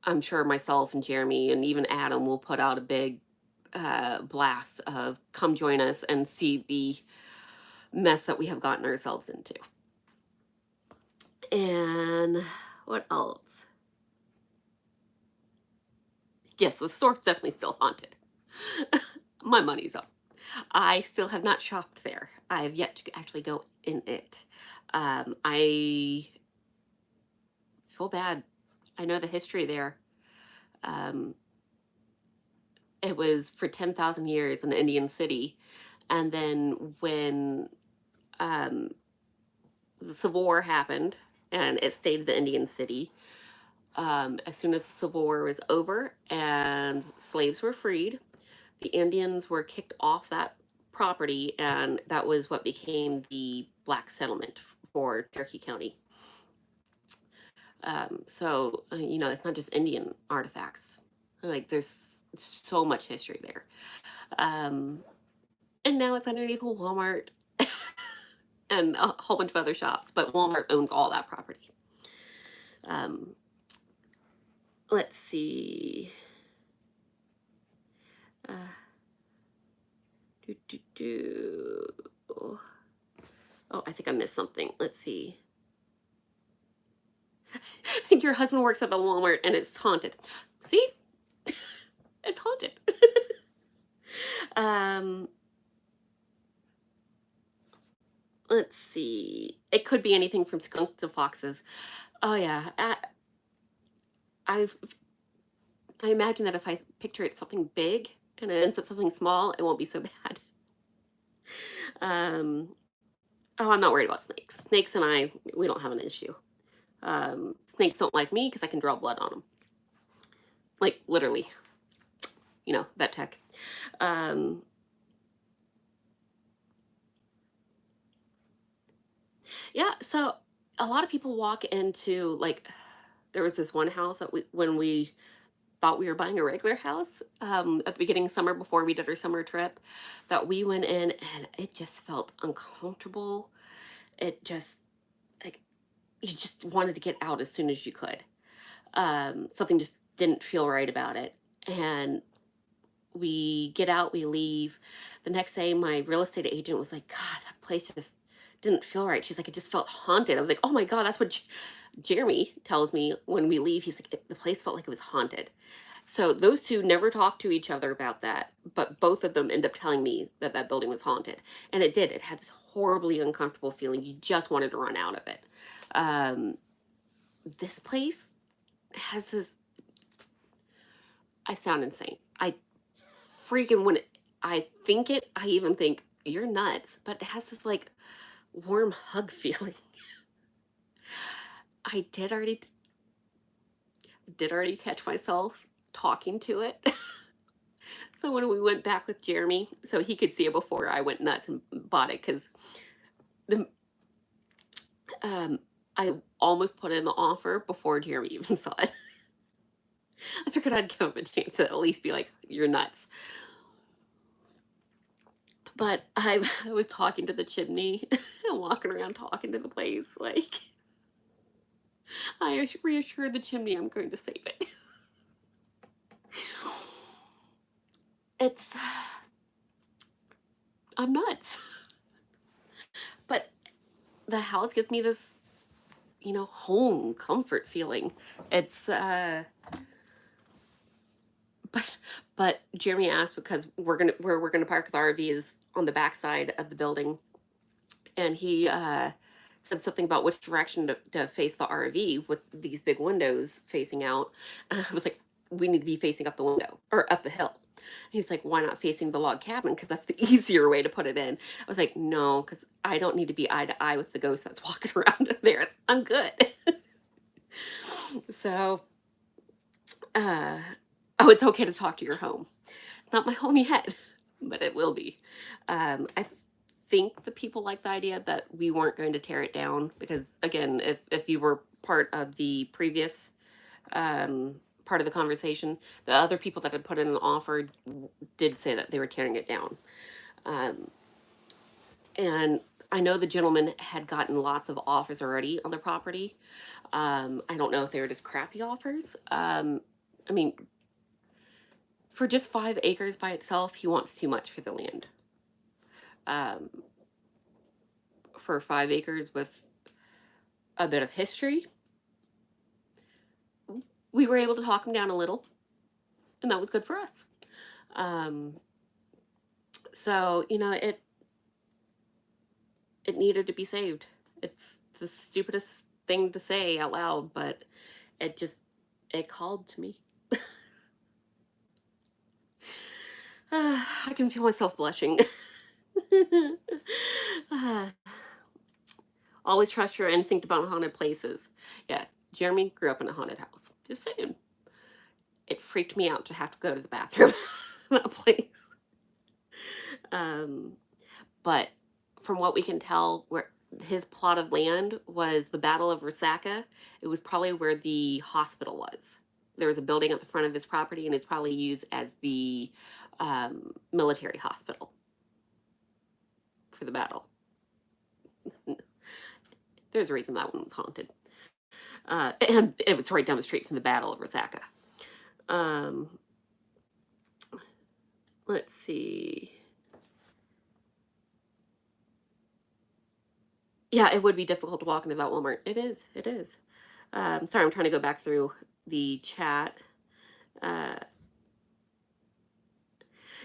I'm sure myself and Jeremy and even Adam will put out a big blast of come join us and see the mess that we have gotten ourselves into. And what else? Yes, the store's definitely still haunted. My money's up. I still have not shopped there. I have yet to actually go in it. I feel bad. I know the history there. It was for 10,000 years an Indian city. And then when um, the Civil War happened and it stayed the Indian city, as soon as the Civil War was over and slaves were freed, the Indians were kicked off that property, and that was what became the Black Settlement for Cherokee County. So, it's not just Indian artifacts. Like, there's so much history there. And now it's underneath a Walmart and a whole bunch of other shops, but Walmart owns all that property. Let's see. Do, do, do. Oh, I think I missed something. Let's see. Your husband works at the Walmart and it's haunted. See? It's haunted. um, let's see. It could be anything from skunk to foxes. Oh yeah. I I imagine that if I picture it something big and it ends up something small, it won't be so bad. Um, oh, I'm not worried about snakes. Snakes and I, we don't have an issue. Snakes don't like me because I can draw blood on them. Like literally, vet tech. Um, yeah, so a lot of people walk into like there was this one house that when we thought we were buying a regular house at the beginning of summer before we did our summer trip, that we went in and it just felt uncomfortable. It just like you just wanted to get out as soon as you could. Something just didn't feel right about it. And we get out, we leave. The next day, my real estate agent was like, God, that place just didn't feel right. She's like, it just felt haunted. I was like, oh my God, that's what Jeremy tells me when we leave. He's like, the place felt like it was haunted. So those two never talked to each other about that, but both of them end up telling me that that building was haunted. And it did. It had this horribly uncomfortable feeling. You just wanted to run out of it. Um, this place has this, I sound insane. I freaking, when I think it, I even think you're nuts, but it has this like warm hug feeling. I did already catch myself talking to it. So when we went back with Jeremy, so he could see it before I went nuts and bought it, because the I almost put in the offer before Jeremy even saw it. I figured I'd give him a chance to at least be like, "You're nuts." But I was talking to the chimney and walking around talking to the place, like I reassured the chimney I'm going to save it. It's I'm nuts, but the house gives me this home comfort feeling. It's but Jeremy asked, because where we're gonna park the RV is on the backside of the building, and he said something about which direction to face the RV with these big windows facing out. And I was like, we need to be facing up the window or up the hill. And he's like, why not facing the log cabin? Because that's the easier way to put it in. I was like, no, because I don't need to be eye to eye with the ghost that's walking around in there. I'm good. So, uh, oh, it's okay to talk to your home. It's not my home yet, but it will be. I think the people like the idea that we weren't going to tear it down, because again, if you were part of the previous part of the conversation, the other people that had put in an offer did say that they were tearing it down. Um, and I know the gentleman had gotten lots of offers already on the property. I don't know if they were just crappy offers. I mean, for just 5 acres by itself, he wants too much for the land. Um, for 5 acres with a bit of history, we were able to talk him down a little, and that was good for us. Um, so it needed to be saved. It's the stupidest thing to say out loud, but it called to me. I can feel myself blushing. Ah, always trust your instinct about haunted places. Yeah, Jeremy grew up in a haunted house. Just saying. It freaked me out to have to go to the bathroom in that place. Um, but from what we can tell, where his plot of land was the Battle of Resaca, it was probably where the hospital was. There was a building at the front of his property, and it's probably used as the military hospital for the battle. There's a reason that one was haunted. And it was right down the street from the Battle of Resaca. Um, let's see. Yeah, it would be difficult to walk into that Walmart. It is. It is. Sorry, I'm trying to go back through the chat. Uh,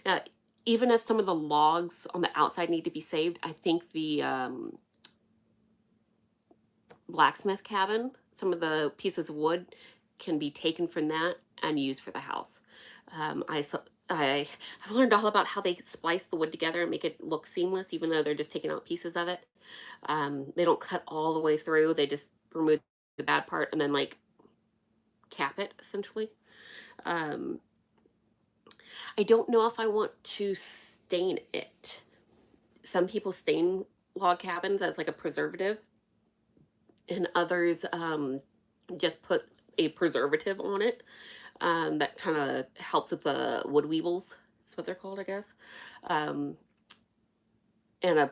uh, Even if some of the logs on the outside need to be saved, I think the blacksmith cabin, some of the pieces of wood can be taken from that and used for the house. I've learned all about how they splice the wood together and make it look seamless, even though they're just taking out pieces of it. They don't cut all the way through; they just remove the bad part and then like cap it essentially. Um, I don't know if I want to stain it. Some people stain log cabins as like a preservative, and others just put a preservative on it that kind of helps with the wood weevils. Is what they're called, I guess. Um, and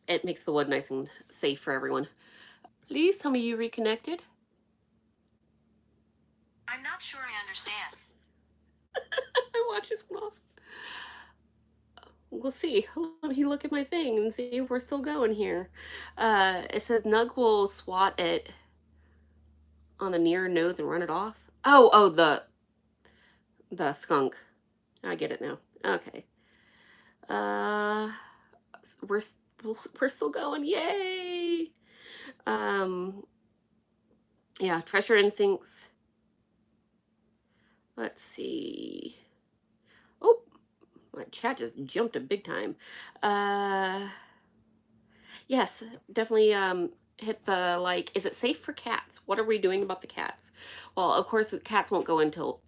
it makes the wood nice and safe for everyone. Please tell me you reconnected. I'm not sure I understand. My watch just went off. We'll see. Let me look at my thing and see if we're still going here. It says Nug will swat it on the near nodes and run it off. Oh, the skunk. I get it now. Okay. Uh, we're we're still going. Yay! Um, yeah, treasure instincts. Let's see. Oh, my chat just jumped a big time. Uh, yes, definitely. Hit the like. Is it safe for cats? What are we doing about the cats? Well, of course, the cats won't go until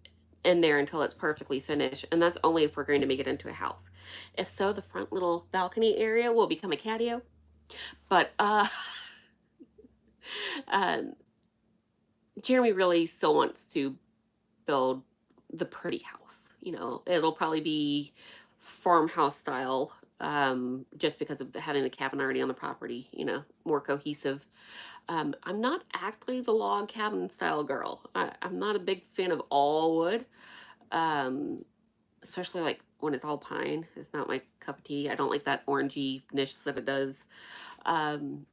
in there until it's perfectly finished, and that's only if we're going to make it into a house. If so, the front little balcony area will become a catio. But um, Jeremy really still wants to build the pretty house. You know, it'll probably be farmhouse style, just because of having the cabin already on the property. You know, more cohesive. I'm not actually the log cabin style girl. I'm not a big fan of all wood, um, especially like when it's all pine. It's not my cup of tea. I don't like that orangey niche that it does. Um,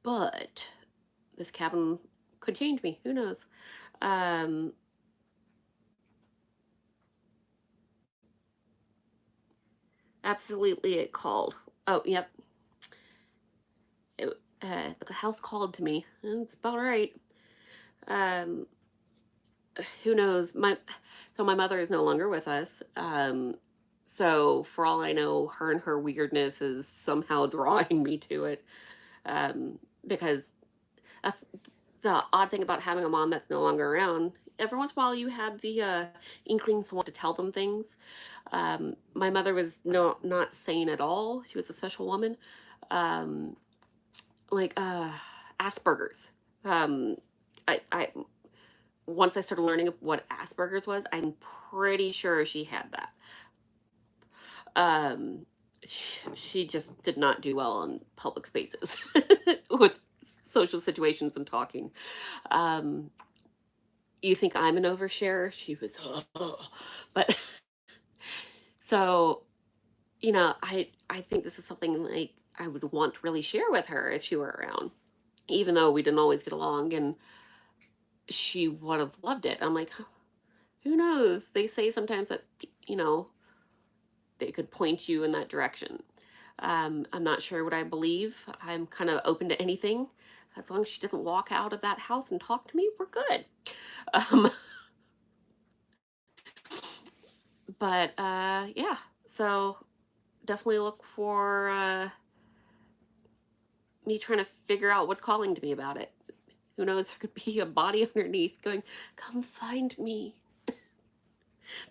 but this cabin could change me. Who knows? Um, Absolutely, it called. Oh, yep. It, the house called to me. And it's about right. Um, who knows? My mother is no longer with us. So for all I know, her and her weirdness is somehow drawing me to it. Because that's the odd thing about having a mom that's no longer around. Every once in a while, you have the inklings to want to tell them things. My mother was not sane at all. She was a special woman. Um, like Asperger's. Um, I once I started learning what Asperger's was, I'm pretty sure she had that. Um, she just did not do well in public spaces with social situations and talking. Um, you think I'm an oversharer? She was, but so I think this is something like I would want to really share with her if she were around, even though we didn't always get along, and she would have loved it. I'm like, who knows? They say sometimes that you know they could point you in that direction. I'm not sure what I believe. I'm kind of open to anything. As long as she doesn't walk out of that house and talk to me, we're good. Um, but yeah, so definitely look for me trying to figure out what's calling to me about it. Who knows? There could be a body underneath going, "Come find me."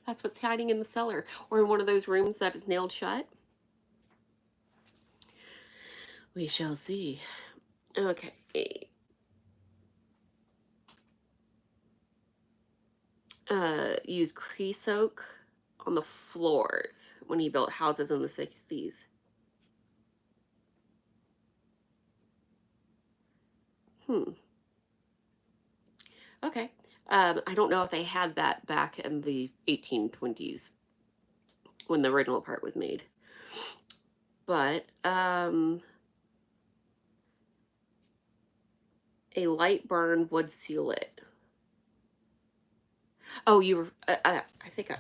That's what's hiding in the cellar or in one of those rooms that is nailed shut. We shall see. Okay. Use creosote on the floors when he built houses in the 60s. Hmm. Okay. I don't know if they had that back in the 1820s when the original part was made. But a light burn would seal it. Oh, you were, I think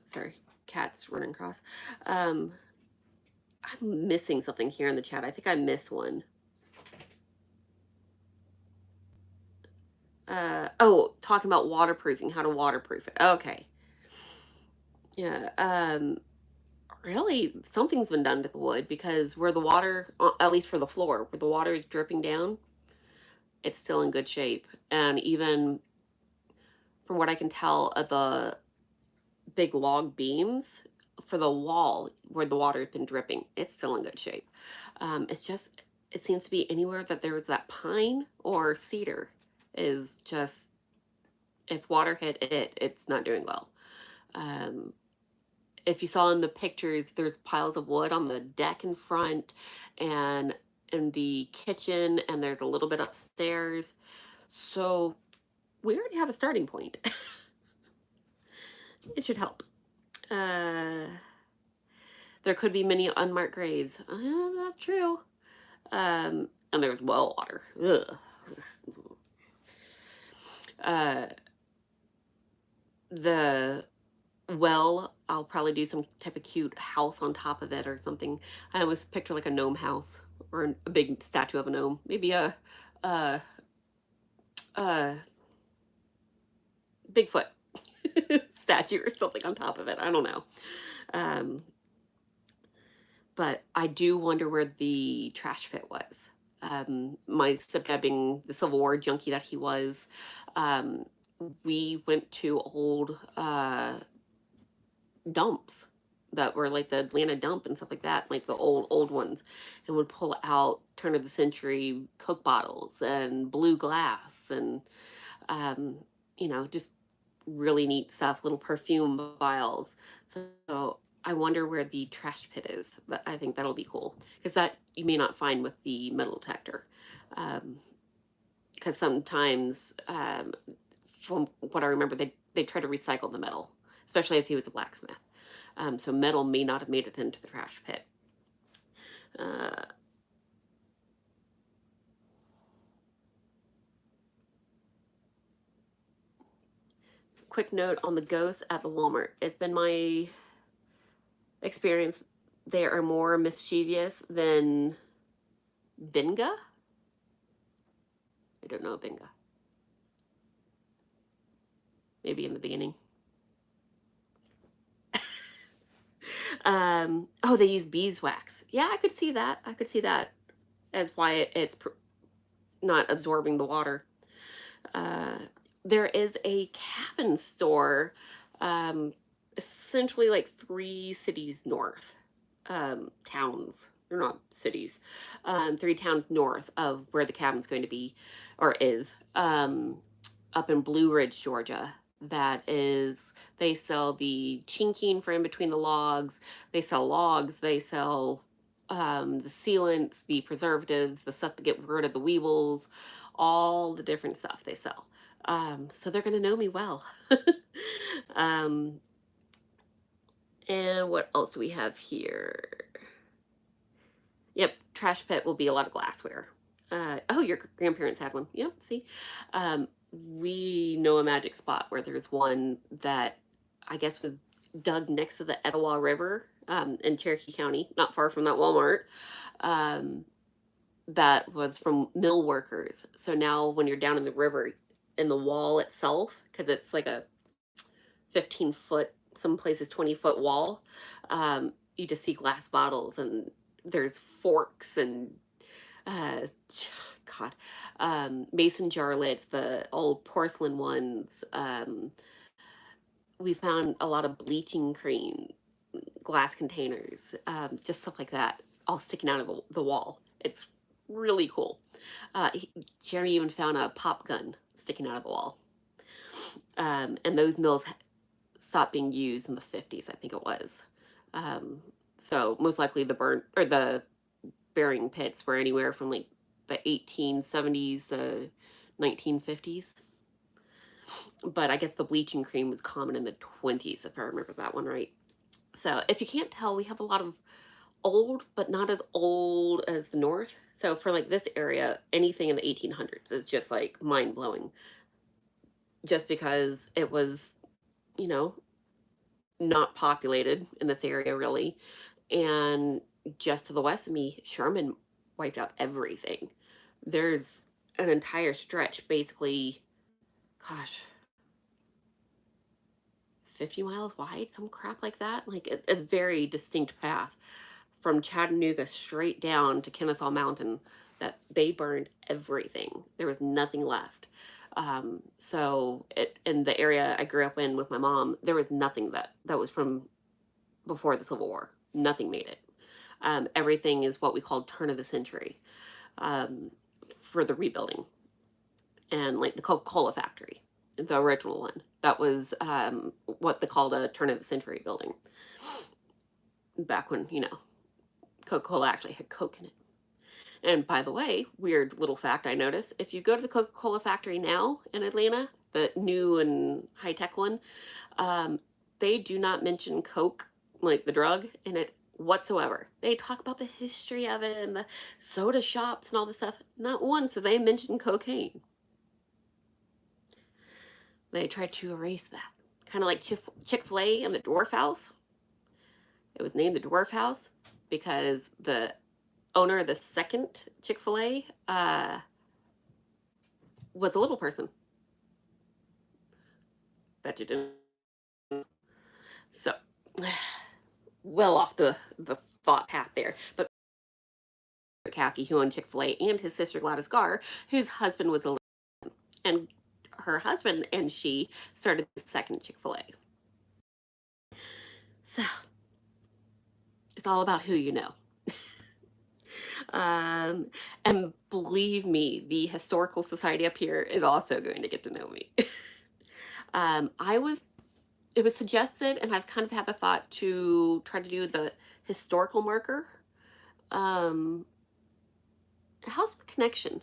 sorry, cat's running across. Um, I'm missing something here in the chat. I think I missed one. Oh, talking about waterproofing, how to waterproof it. Okay. Yeah. Really, something's been done to the wood because where the water, at least for the floor, where the water is dripping down, it's still in good shape. And even from what I can tell of the big log beams for the wall where the water has been dripping, it's still in good shape. It's just, it seems to be anywhere that there's that pine or cedar is just, if water hit it, it's not doing well. Um, if you saw in the pictures, there's piles of wood on the deck in front and in the kitchen, and there's a little bit upstairs. So we already have a starting point. It should help. There could be many unmarked graves. That's true. And there's well water. Ugh. Uh, the well, I'll probably do some type of cute house on top of it or something. I always picture like a gnome house or a big statue of a gnome. Maybe a, a Bigfoot statue or something on top of it. I don't know. Um, but I do wonder where the trash pit was. My stepdad being the Civil War junkie that he was, um, we went to old dumps that were like the Atlanta dump and stuff like that, like the old ones, and would pull out turn of the century Coke bottles and blue glass and um, just really neat stuff, little perfume vials. So I wonder where the trash pit is. But I think that'll be cool because that you may not find with the metal detector. Because sometimes, from what I remember, they try to recycle the metal, especially if he was a blacksmith. So metal may not have made it into the trash pit. Uh, Quick note on the ghosts at the Walmart. It's been my experience they are more mischievous than Binga. I don't know Binga. Maybe in the beginning. Oh, they use beeswax. Yeah, I could see that. I could see that as why it's not absorbing the water. Uh, there is a cabin store, um, essentially like 3 cities north, towns. They're not cities. 3 towns north of where the cabin's going to be, or is, up in Blue Ridge, Georgia. That is, they sell the chinking for in between the logs. They sell logs. They sell the sealants, the preservatives, the stuff to get rid of the weevils, all the different stuff they sell. So they're going to know me well. um, and what else do we have here? Yep, trash pit will be a lot of glassware. Oh, your grandparents had one. Yep, see. We know a magic spot where there's one that I guess was dug next to the Etowah River in Cherokee County, not far from that Walmart. Um, that was from mill workers. So now when you're down in the river, in the wall itself, because it's like a 15-foot, some places 20-foot wall, you just see glass bottles and there's forks and uh, God, mason jar lids, the old porcelain ones. We found a lot of bleaching cream, glass containers, just stuff like that, all sticking out of the wall. It's really cool. Jerry even found a pop gun sticking out of the wall. And those mills stopped being used in the 50s, I think it was. Um, so most likely the burn or the burying pits were anywhere from like the 1870s to 1950s. But I guess the bleaching cream was common in the 20s, if I remember that one right. So if you can't tell, we have a lot of old, but not as old as the North. So for like this area, anything in the 1800s is just like mind blowing, just because it was, you know, not populated in this area really. And just to the west of me, Sherman wiped out everything. There's an entire stretch, basically, gosh, 50 miles wide, some crap like that. Like a very distinct path from Chattanooga straight down to Kennesaw Mountain that they burned everything. There was nothing left. So it in the area I grew up in with my mom, there was nothing that was from before the Civil War. Nothing made it. Everything is what we call turn of the century um, for the rebuilding, and like the Coca-Cola factory, the original one. That was what they called a turn of the century building back when Coca-Cola actually had Coke in it. And by the way, weird little fact I noticed: if you go to the Coca-Cola factory now in Atlanta, the new and high-tech one, um, they do not mention Coke, like the drug, in it whatsoever. They talk about the history of it and the soda shops and all this stuff. Not once do they mention cocaine. They tried to erase that. Kind of like Chick-fil-A and the Dwarf House. It was named the Dwarf House because the owner of the second Chick-fil-A was a little person. Bet you didn't. So, well off the thought path there. But Kathy, who owned Chick-fil-A, and his sister Gladys Garr, whose husband was a and her husband and she started the second Chick-fil-A. So it's all about who you know. um, and believe me, the historical society up here is also going to get to know me. I was it was suggested, and I've kind of had the thought to try to do the historical marker. Um, how's the connection,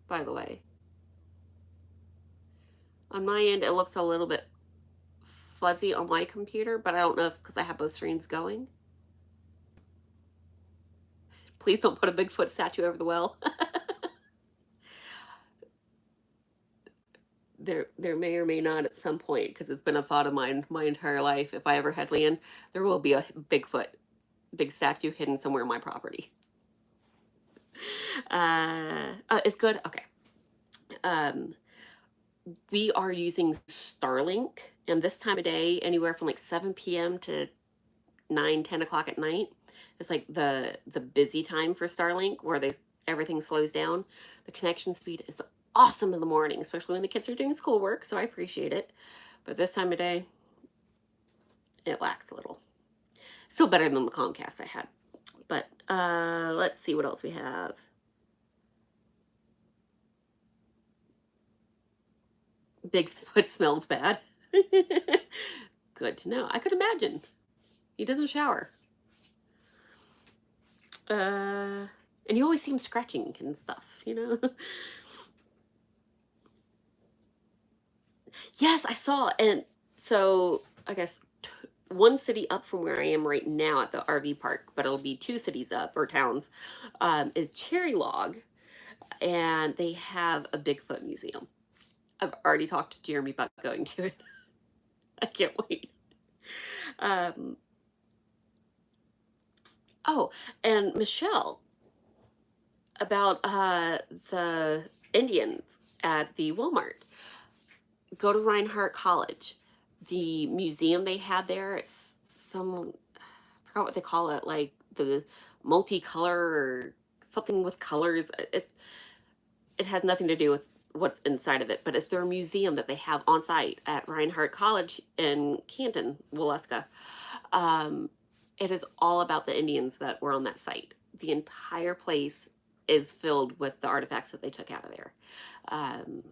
by the way? On my end, it looks a little bit fuzzy on my computer, but I don't know if it's because I have both screens going. Please don't put a Bigfoot statue over the well. There may or may not at some point, because it's been a thought of mine my entire life. If I ever had land, there will be a big statue hidden somewhere on my property. It's good. Okay. Um, we are using Starlink, and this time of day, anywhere from like 7 p.m. to 9, 10 o'clock at night, it's like the busy time for Starlink, where everything slows down. The connection speed is awesome in the morning, especially when the kids are doing schoolwork, so I appreciate it. But this time of day, it lacks a little. Still better than the Comcast I had. But let's see what else we have. Bigfoot smells bad. Good to know. I could imagine. He doesn't shower. And you always see him scratching and stuff, Yes, I saw. And so I guess one city up from where I am right now at the RV park, but it'll be two cities up or towns, is Cherry Log, and they have a Bigfoot museum. I've already talked to Jeremy about going to it. I can't wait. Um, oh, and Michelle, about the Indians at the Walmart. Go to Reinhardt College. The museum they had there, it's some, I forgot what they call it, like the multicolor or something with colors. It has nothing to do with what's inside of it, but it's their museum that they have on site at Reinhardt College in Canton, Waleska. Um, it is all about the Indians that were on that site. The entire place is filled with the artifacts that they took out of there. Um,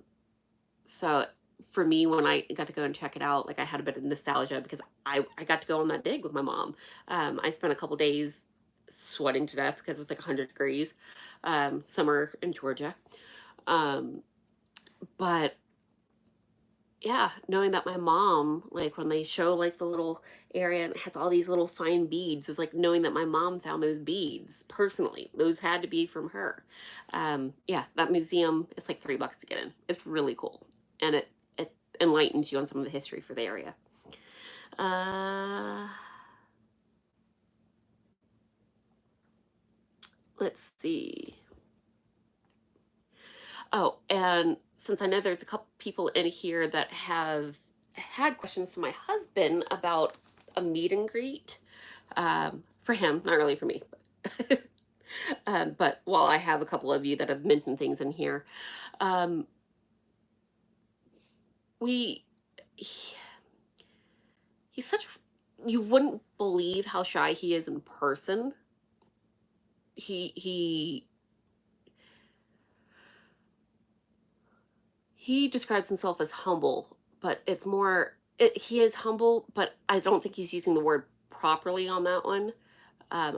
so for me, when I got to go and check it out, like I had a bit of nostalgia because I got to go on that dig with my mom. I spent a couple days sweating to death because it was like 100 degrees, summer in Georgia. Um, but yeah, knowing that my mom, like when they show like the little area and it has all these little fine beads, is like knowing that my mom found those beads personally. Those had to be from her. Yeah, that museum is like $3 to get in. It's really cool. And it enlightens you on some of the history for the area. Uh let's see. Oh, and since I know there's a couple people in here that have had questions to my husband about a meet and greet, for him, not really for me. But while I have a couple of you that have mentioned things in here, um, we he, he's such you wouldn't believe how shy he is in person. He he describes himself as humble, but it's more he is humble, but I don't think he's using the word properly on that one.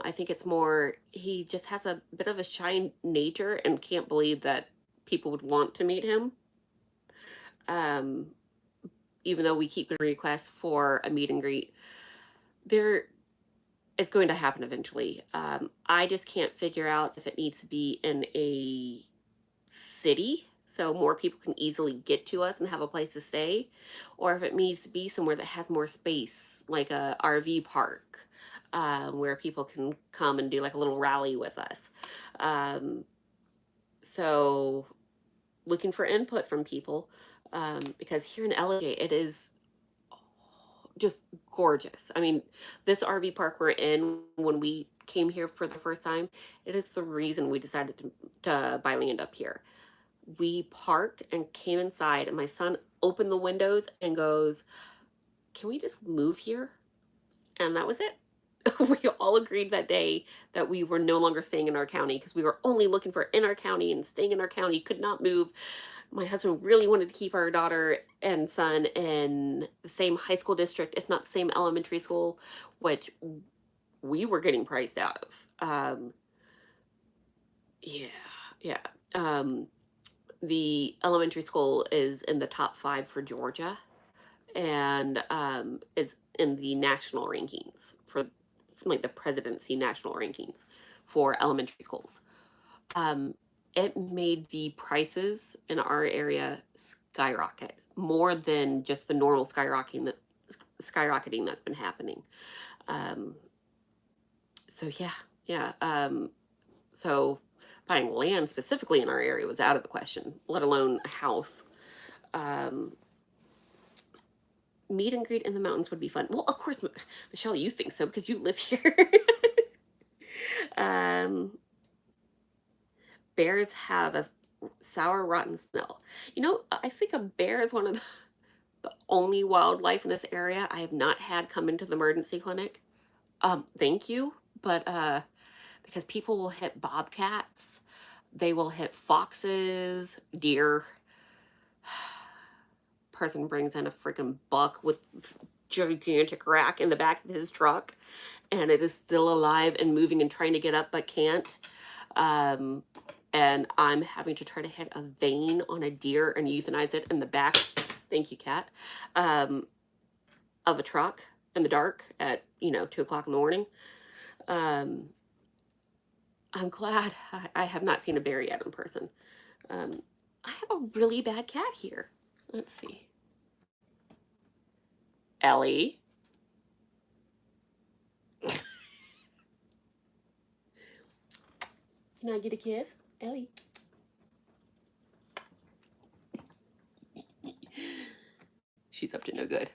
I think it's more he just has a bit of a shy nature and can't believe that people would want to meet him. Um, Even though we keep the request for a meet and greet, there is going to happen eventually. I just can't figure out if it needs to be in a city so more people can easily get to us and have a place to stay, or if it needs to be somewhere that has more space, like a RV park, where people can come and do like a little rally with us. Um, so looking for input from people, because here in LA it is just gorgeous. I mean, this RV park we're in, when we came here for the first time, it is the reason we decided to buy land up here. We parked and came inside, and my son opened the windows and goes, "Can we just move here?" And that was it. We all agreed that day that we were no longer staying in our county because we were only looking for in our county and staying in our county, could not move. My husband really wanted to keep our daughter and son in the same high school district, if not the same elementary school, which we were getting priced out of. Yeah, yeah. Um, the elementary school is in the top 5 for Georgia, and is in the national rankings for like the presidency national rankings for elementary schools. Um, it made the prices in our area skyrocket more than just the normal skyrocketing that's been happening. Um, so yeah, yeah. So buying land specifically in our area was out of the question, let alone a house. Um, Meet and greet in the mountains would be fun. Well, of course, Michelle, you think so because you live here. um, Bears have a sour, rotten smell. You know, I think a bear is one of the only wildlife in this area I have not had come into the emergency clinic. Thank you, but because people will hit bobcats, they will hit foxes, deer. Person brings in a freaking buck with gigantic rack in the back of his truck, and it is still alive and moving and trying to get up but can't. Um, and I'm having to try to hit a vein on a deer and euthanize it in the back. Thank you, cat. Um, of a truck in the dark at 2 o'clock in the morning. Um, I'm glad I have not seen a bear yet in person. Um, I have a really bad cat here. Let's see, Ellie. Can I get a kiss, Ellie? She's up to no good.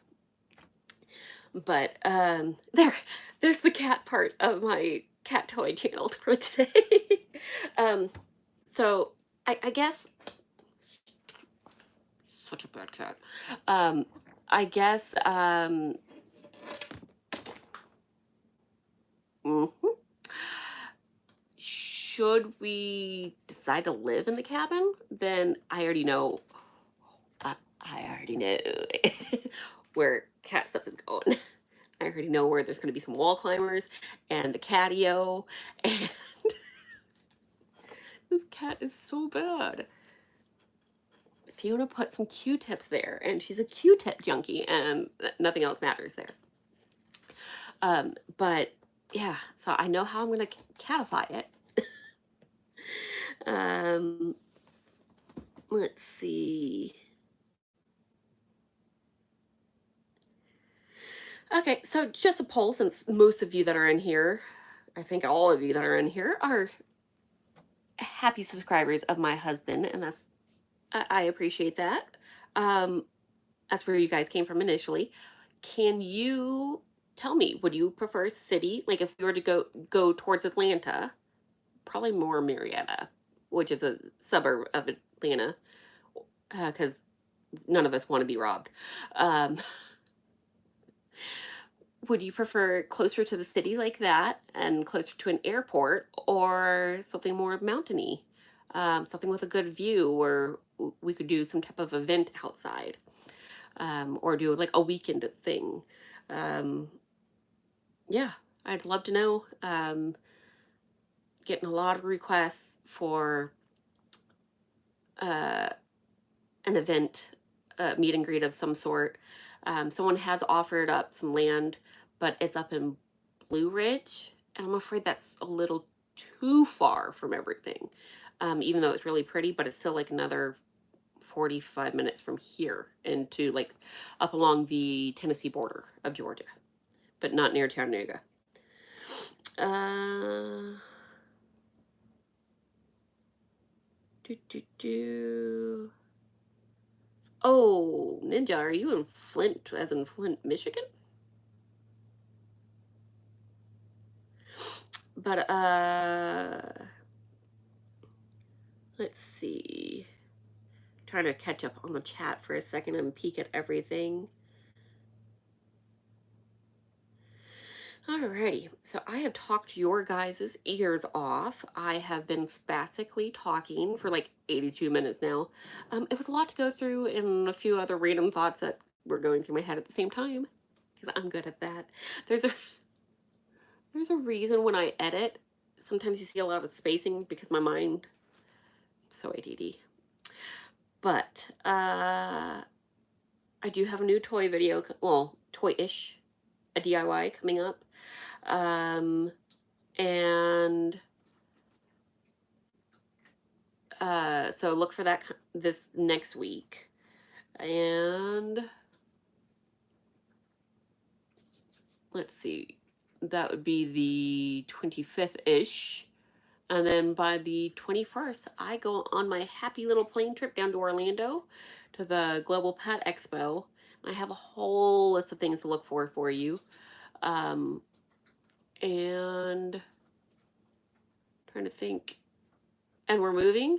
But there's the cat part of my cat toy channel for today. um, so I guess such a bad cat. Um, I guess mhm. Should we decide to live in the cabin, then I already know. I already know where cat stuff is going. I already know where there's going to be some wall climbers and the catio. And this cat is so bad. Fiona put some Q-tips there, and she's a Q-tip junkie, and nothing else matters there. But yeah, so I know how I'm gonna catify it. um, let's see. Okay, so just a poll, since most of you that are in here, I think all of you that are in here, are happy subscribers of my husband, and I appreciate that. That's where you guys came from initially. Can you tell me, would you prefer city? Like if you were to go towards Atlanta, probably more Marietta, which is a suburb of Atlanta, because none of us want to be robbed. Um, would you prefer closer to the city like that and closer to an airport, or something more mountainy? Something with a good view where we could do some type of event outside, or do like a weekend thing. Um, yeah, I'd love to know. Getting a lot of requests for uh, an event, meet and greet of some sort. Someone has offered up some land, but it's up in Blue Ridge, and I'm afraid that's a little too far from everything. Even though it's really pretty, but it's still like another 45 minutes from here into like up along the Tennessee border of Georgia, but not near Chattanooga. Uh, do, do, do. Oh, Ninja, are you in Flint, as in Flint, Michigan? But let's see. Trying to catch up on the chat for a second and peek at everything. Alrighty, so I have talked your guys' ears off. I have been spastically talking for like 82 minutes now. It was a lot to go through, and a few other random thoughts that were going through my head at the same time, because I'm good at that. There's a there's a reason when I edit, sometimes you see a lot of spacing because my mind so ADD. But I do have a new toy video, well, toy-ish, a DIY coming up. And so look for that this next week. And let's see, that would be the 25th-ish. And then by the 21st, I go on my happy little plane trip down to Orlando to the Global Pet Expo. I have a whole list of things to look for you. And trying to think. And we're moving.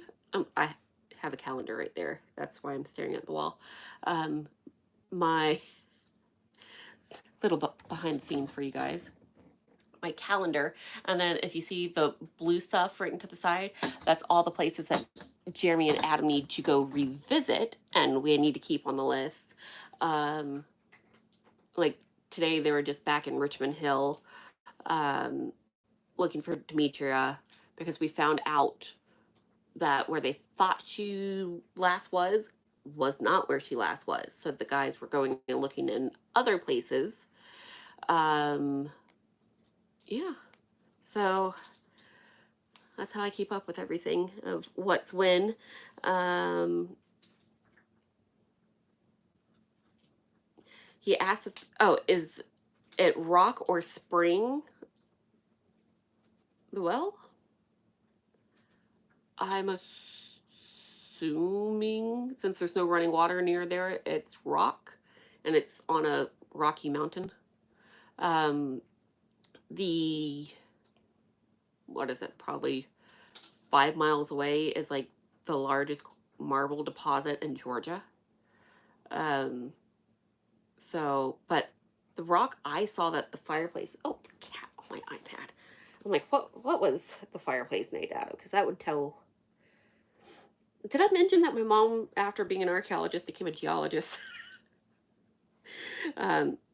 I have a calendar right there. That's why I'm staring at the wall. My little behind the scenes for you guys. My calendar, and then if you see the blue stuff written to the side, that's all the places that Jeremy and Adam need to go revisit, and we need to keep on the list. Like today, they were just back in Richmond Hill, looking for Demetria, because we found out that where they thought she last was not where she last was. So the guys were going and looking in other places. Yeah. So that's how I keep up with everything of what's when. He asked if, oh, is it rock or spring? Well, I'm assuming, since there's no running water near there, it's rock, and it's on a rocky mountain. The, what is it, probably 5 miles away is like the largest marble deposit in Georgia. So, but the rock I saw that the fireplace, oh, the cat on my iPad. I'm like, what was the fireplace made out of? Because that would tell. Did I mention that my mom, after being an archaeologist, became a geologist?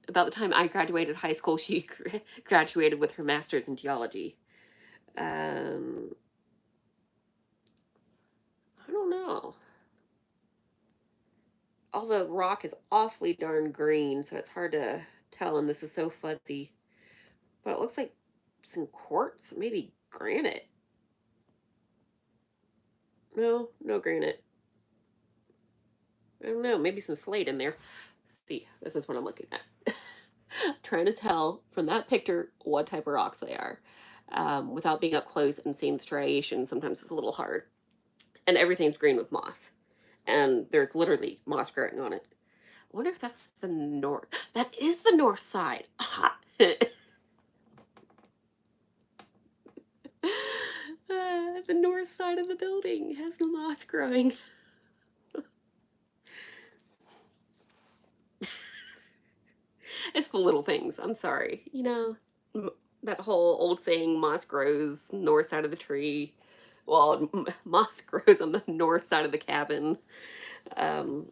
About the time I graduated high school, she graduated with her master's in geology. I don't know. all the rock is awfully darn green, so it's hard to tell, and this is so fuzzy. But it looks like some quartz, maybe granite. No, no granite. I don't know, maybe some slate in there. See, this is what I'm looking at. Trying to tell from that picture what type of rocks they are. Without being up close and seeing the striation, sometimes it's a little hard. And everything's green with moss. And there's literally moss growing on it. I wonder if that's the north. That is the north side. Aha. The north side of the building has no moss growing. It's the little things. I'm sorry. That whole old saying, moss grows north side of the tree. Well, moss grows on the north side of the cabin. Um,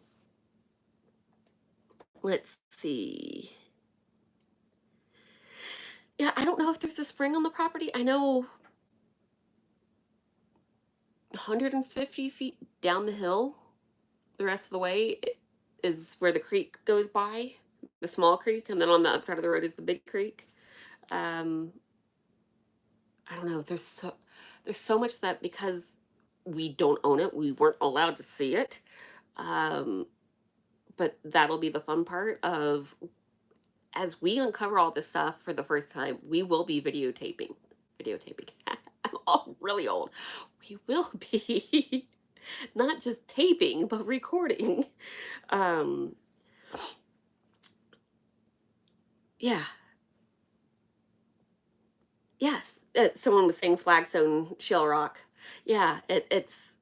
let's see. Yeah, I don't know if there's a spring on the property. I know 150 feet down the hill, the rest of the way is where the creek goes by, the small creek, and then on the other side of the road is the big creek. Um, I don't know. There's so much that because we don't own it, we weren't allowed to see it. Um, but that'll be the fun part of as we uncover all this stuff for the first time, we will be videotaping. I'm all really old. We will be not just taping, but recording. Um, yeah, yes. Someone was saying flagstone shale rock. Yeah, it's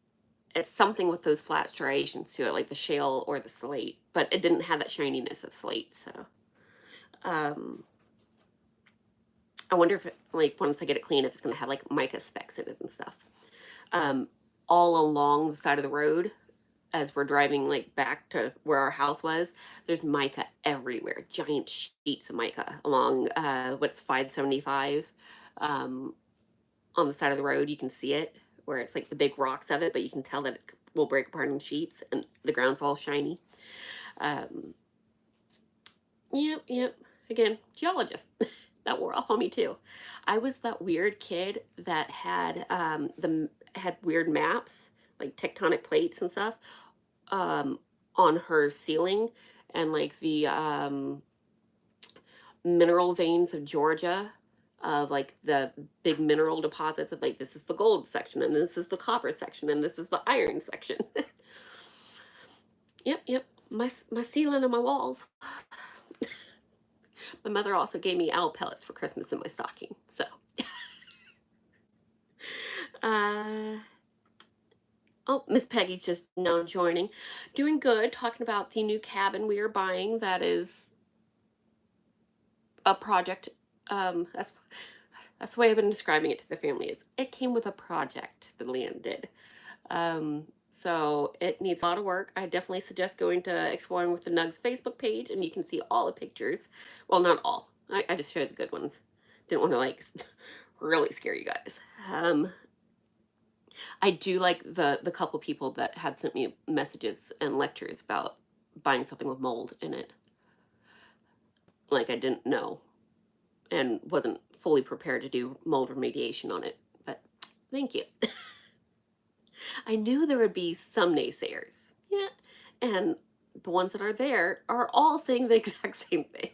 something with those flat striations to it, like the shale or the slate, but it didn't have that shininess of slate. So, um, I wonder if it, like once I get it clean, if it's gonna have like mica specks in it and stuff. Um, all along the side of the road, as we're driving like back to where our house was, there's mica everywhere, giant sheets of mica along what's 575 um, on the side of the road. You can see it where it's like the big rocks of it, but you can tell that it will break apart in sheets, and the ground's all shiny. Um, yep, yep. Again, geologist. That wore off on me too. I was that weird kid that had had weird maps like tectonic plates and stuff um, on her ceiling, and like the mineral veins of Georgia, of like the big mineral deposits of like this is the gold section and this is the copper section and this is the iron section. Yep, yep. My ceiling and my walls. My mother also gave me owl pellets for Christmas in my stocking. So, uh, oh, Miss Peggy's just now joining. Doing good, talking about the new cabin we are buying. That is a project. That's the way I've been describing it to the family. Is it came with a project, the land did. So it needs a lot of work. I definitely suggest going to Exploring with the Nugs Facebook page, and you can see all the pictures. Well, not all. I just shared the good ones. Didn't want to like really scare you guys. I do like the couple people that have sent me messages and lectures about buying something with mold in it. Like I didn't know and wasn't fully prepared to do mold remediation on it. But thank you. I knew there would be some naysayers. Yeah. And the ones that are there are all saying the exact same thing.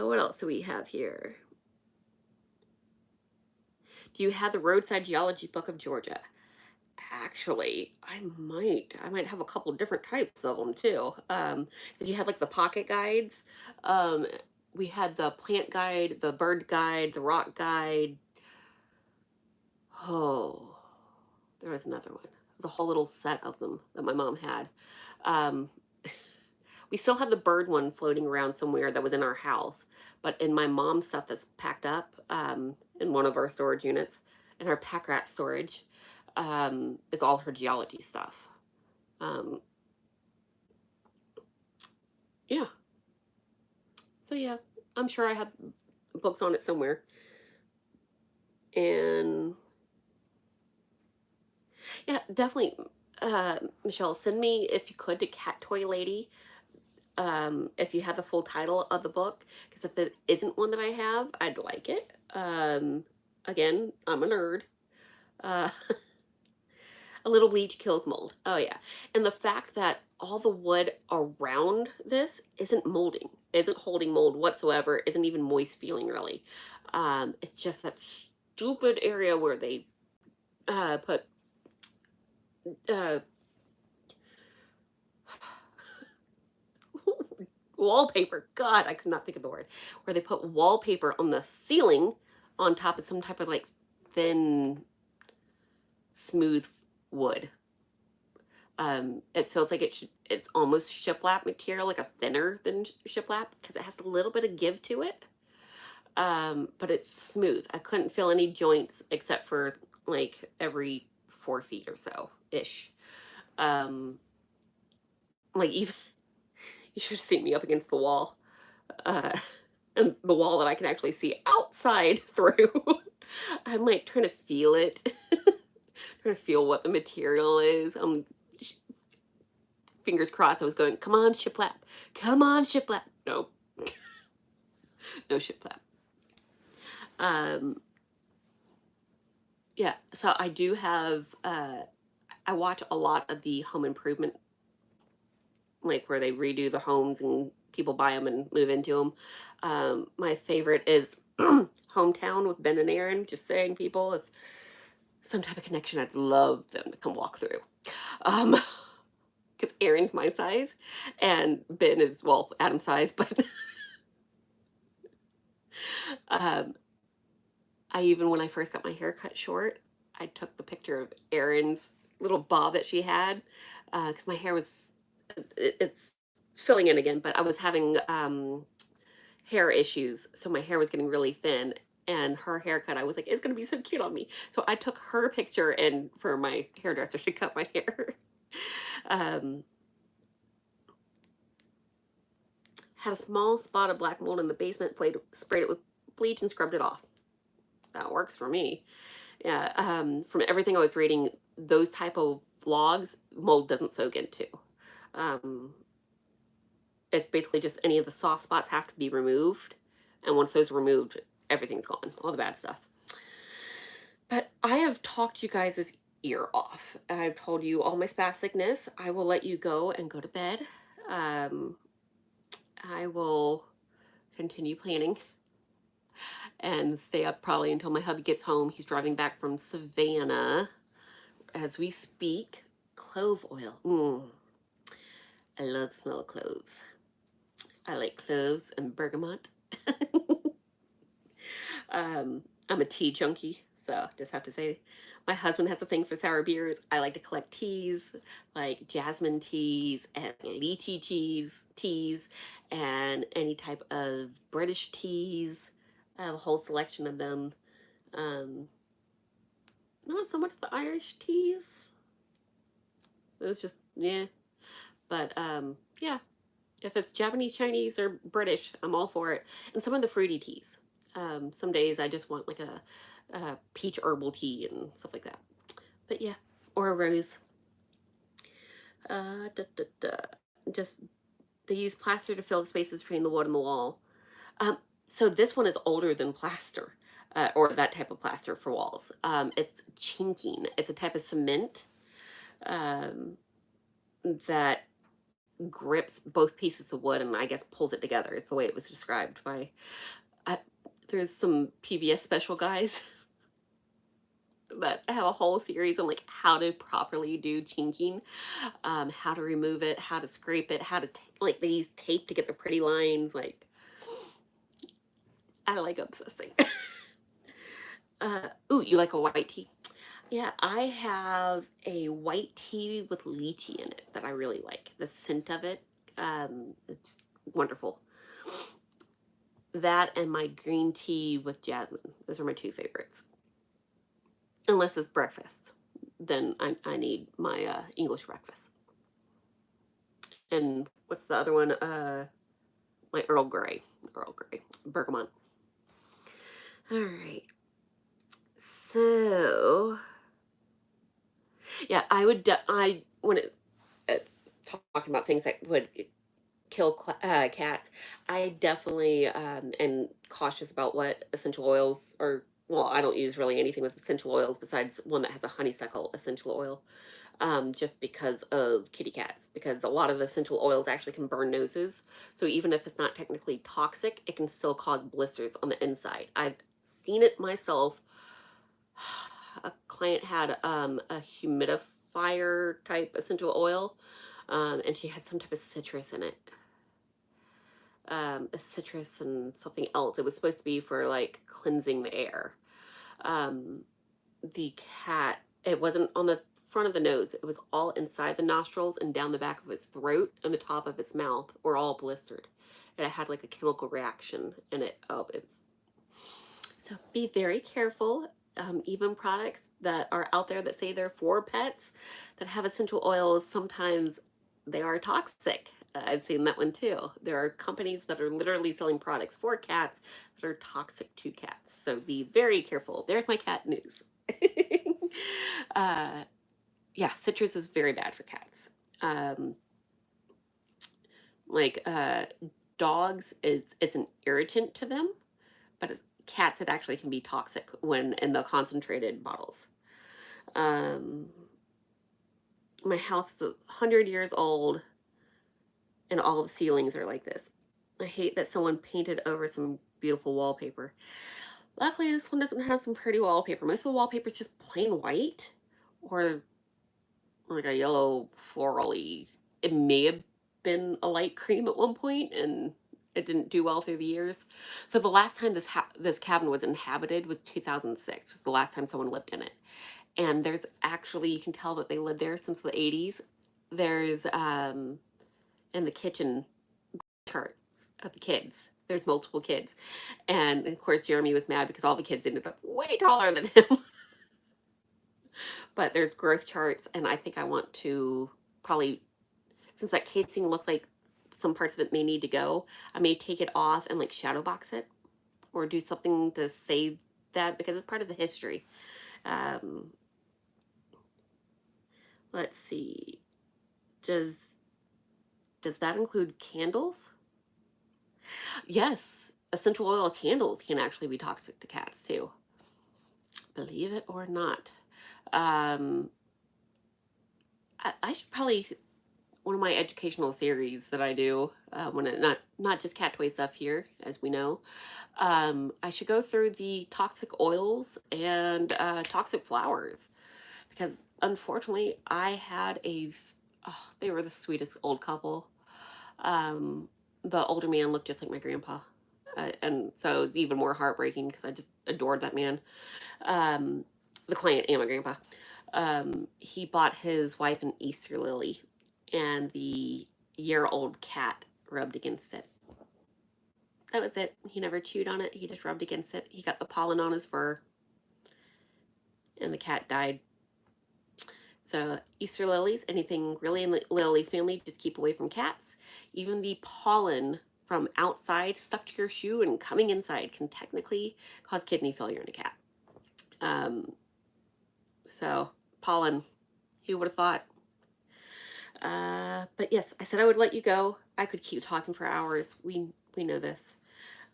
What else do we have here? Do you have the Roadside Geology Book of Georgia? Actually, I might have a couple different types of them too. 'Cause you had like the pocket guides. Um, we had the plant guide, the bird guide, the rock guide. Oh, there was another one. There's a whole little set of them that my mom had. Um, we still have the bird one floating around somewhere that was in our house, but in my mom's stuff that's packed up in one of our storage units, in our pack rat storage, is all her geology stuff. Um, yeah. So yeah, I'm sure I have books on it somewhere. And yeah, definitely. Michelle, send me if you could to Cat Toy Lady. If you have the full title of the book, because if it isn't one that I have, I'd like it. Again, I'm a nerd. Uh, a little bleach kills mold. Oh yeah, and the fact that all the wood around this isn't molding, isn't holding mold whatsoever, isn't even moist feeling really. It's just that stupid area where they put uh, wallpaper. God, I could not think of the word. Where they put wallpaper on the ceiling on top of some type of like thin, smooth wood. It feels like it's almost shiplap material, like a thinner than shiplap, because it has a little bit of give to it. But it's smooth. I couldn't feel any joints except for like every 4 feet or so ish. Um, like even you should have seen me up against the wall. Uh, and the wall that I can actually see outside through. I'm like trying to feel it, trying to feel what the material is. Fingers crossed. I was going, come on, shiplap, come on, shiplap. No, no shiplap. Um, yeah. So I do have. I watch a lot of the home improvement, like where they redo the homes and people buy them and move into them. My favorite is Hometown with Ben and Aaron. Just saying, people, if some type of connection, I'd love them to come walk through. Um, because Aaron's my size and Ben is, well, Adam's size, but um, I even, when I first got my hair cut short, I took the picture of Aaron's little bob that she had because my hair was, it's filling in again, but I was having hair issues. So my hair was getting really thin. And her haircut, I was like, it's gonna be so cute on me. So I took her picture and for my hairdresser to cut my hair. um, had a small spot of black mold in the basement, sprayed it with bleach and scrubbed it off. That works for me. Yeah, from everything I was reading, those type of vlogs, mold doesn't soak into. Um, it's basically just any of the soft spots have to be removed. And once those are removed, everything's gone, all the bad stuff. But I have talked you guys' ear off. I've told you all my spasticness. I will let you go and go to bed. Um, I will continue planning and stay up probably until my hubby gets home. He's driving back from Savannah as we speak. Clove oil. I love the smell of cloves. I like cloves and bergamot. I'm a tea junkie, so just have to say, my husband has a thing for sour beers. I like to collect teas, like jasmine teas and lychee teas, and any type of British teas. I have a whole selection of them. Um, Not so much the Irish teas. It was just yeah, but yeah. If it's Japanese, Chinese, or British, I'm all for it. And some of the fruity teas. Some days I just want like a peach herbal tea and stuff like that. But yeah, or a rose. Da, da, da. Just they use plaster to fill the spaces between the wood and the wall. Um, so this one is older than plaster, or that type of plaster for walls. It's chinking. It's a type of cement um, that grips both pieces of wood and I guess pulls it together. Is the way it was described by. Uh, there's some PBS special guys that have a whole series on like how to properly do chinking, how to remove it, how to scrape it, how to like they use tape to get the pretty lines. Like I like obsessing. Ooh, you like a white tea? Yeah, I have a white tea with lychee in it that I really like. The scent of it, it's wonderful. That and my green tea with jasmine. Those are my two favorites. Unless it's breakfast, then I need my English breakfast. And what's the other one? My Earl Grey, bergamot. All right. So yeah, I when it uh, talking about things that would kill cats, I definitely am cautious about what essential oils or well, I don't use really anything with essential oils besides one that has a honeysuckle essential oil, just because of kitty cats. Because a lot of essential oils actually can burn noses, so even if it's not technically toxic, it can still cause blisters on the inside. I've seen it myself. A client had a humidifier type essential oil, and she had some type of citrus in it, a citrus and something else. It was supposed to be for like cleansing the air. Um, the cat, it wasn't on the front of the nose, it was all inside the nostrils and down the back of his throat and the top of his mouth were all blistered. And it had like a chemical reaction in it. Oh, it was. So be very careful. Even products that are out there that say they're for pets that have essential oils, sometimes they are toxic. I've seen that one too. There are companies that are literally selling products for cats that are toxic to cats. So be very careful. There's my cat news. uh, yeah, citrus is very bad for cats. Um, like dogs is an irritant to them, but as cats, it actually can be toxic when in the concentrated bottles. Um, my house is 100 years old, and all the ceilings are like this. I hate that someone painted over some beautiful wallpaper. Luckily, this one doesn't have some pretty wallpaper. Most of the wallpaper is just plain white or like a yellow florally. It may have been a light cream at one point, and it didn't do well through the years. So the last time this cabin was inhabited was 2006. Was the last time someone lived in it. And there's actually, you can tell that they lived there since the 80s. There's in the kitchen charts of the kids. There's multiple kids. And of course Jeremy was mad because all the kids ended up way taller than him. But there's growth charts, and I think I want to probably, since that casing looks like some parts of it may need to go, I may take it off and like shadow box it or do something to save that because it's part of the history. Um, let's see. Does does that include candles? Yes, essential oil candles can actually be toxic to cats too. Believe it or not. Um, I should probably one of my educational series that I do when it not just cat toy stuff here, as we know. I should go through the toxic oils and toxic flowers because unfortunately I had oh, they were the sweetest old couple. Um, the older man looked just like my grandpa. And so it was even more heartbreaking because I just adored that man. Um, the client and my grandpa. He bought his wife an Easter lily, and the year-old cat rubbed against it. That was it. He never chewed on it. He just rubbed against it. He got the pollen on his fur, and the cat died. So Easter lilies, anything really in the lily family, just keep away from cats. Even the pollen from outside stuck to your shoe and coming inside can technically cause kidney failure in a cat. Um, so pollen, who would have thought? But yes, I said I would let you go. I could keep talking for hours. We know this.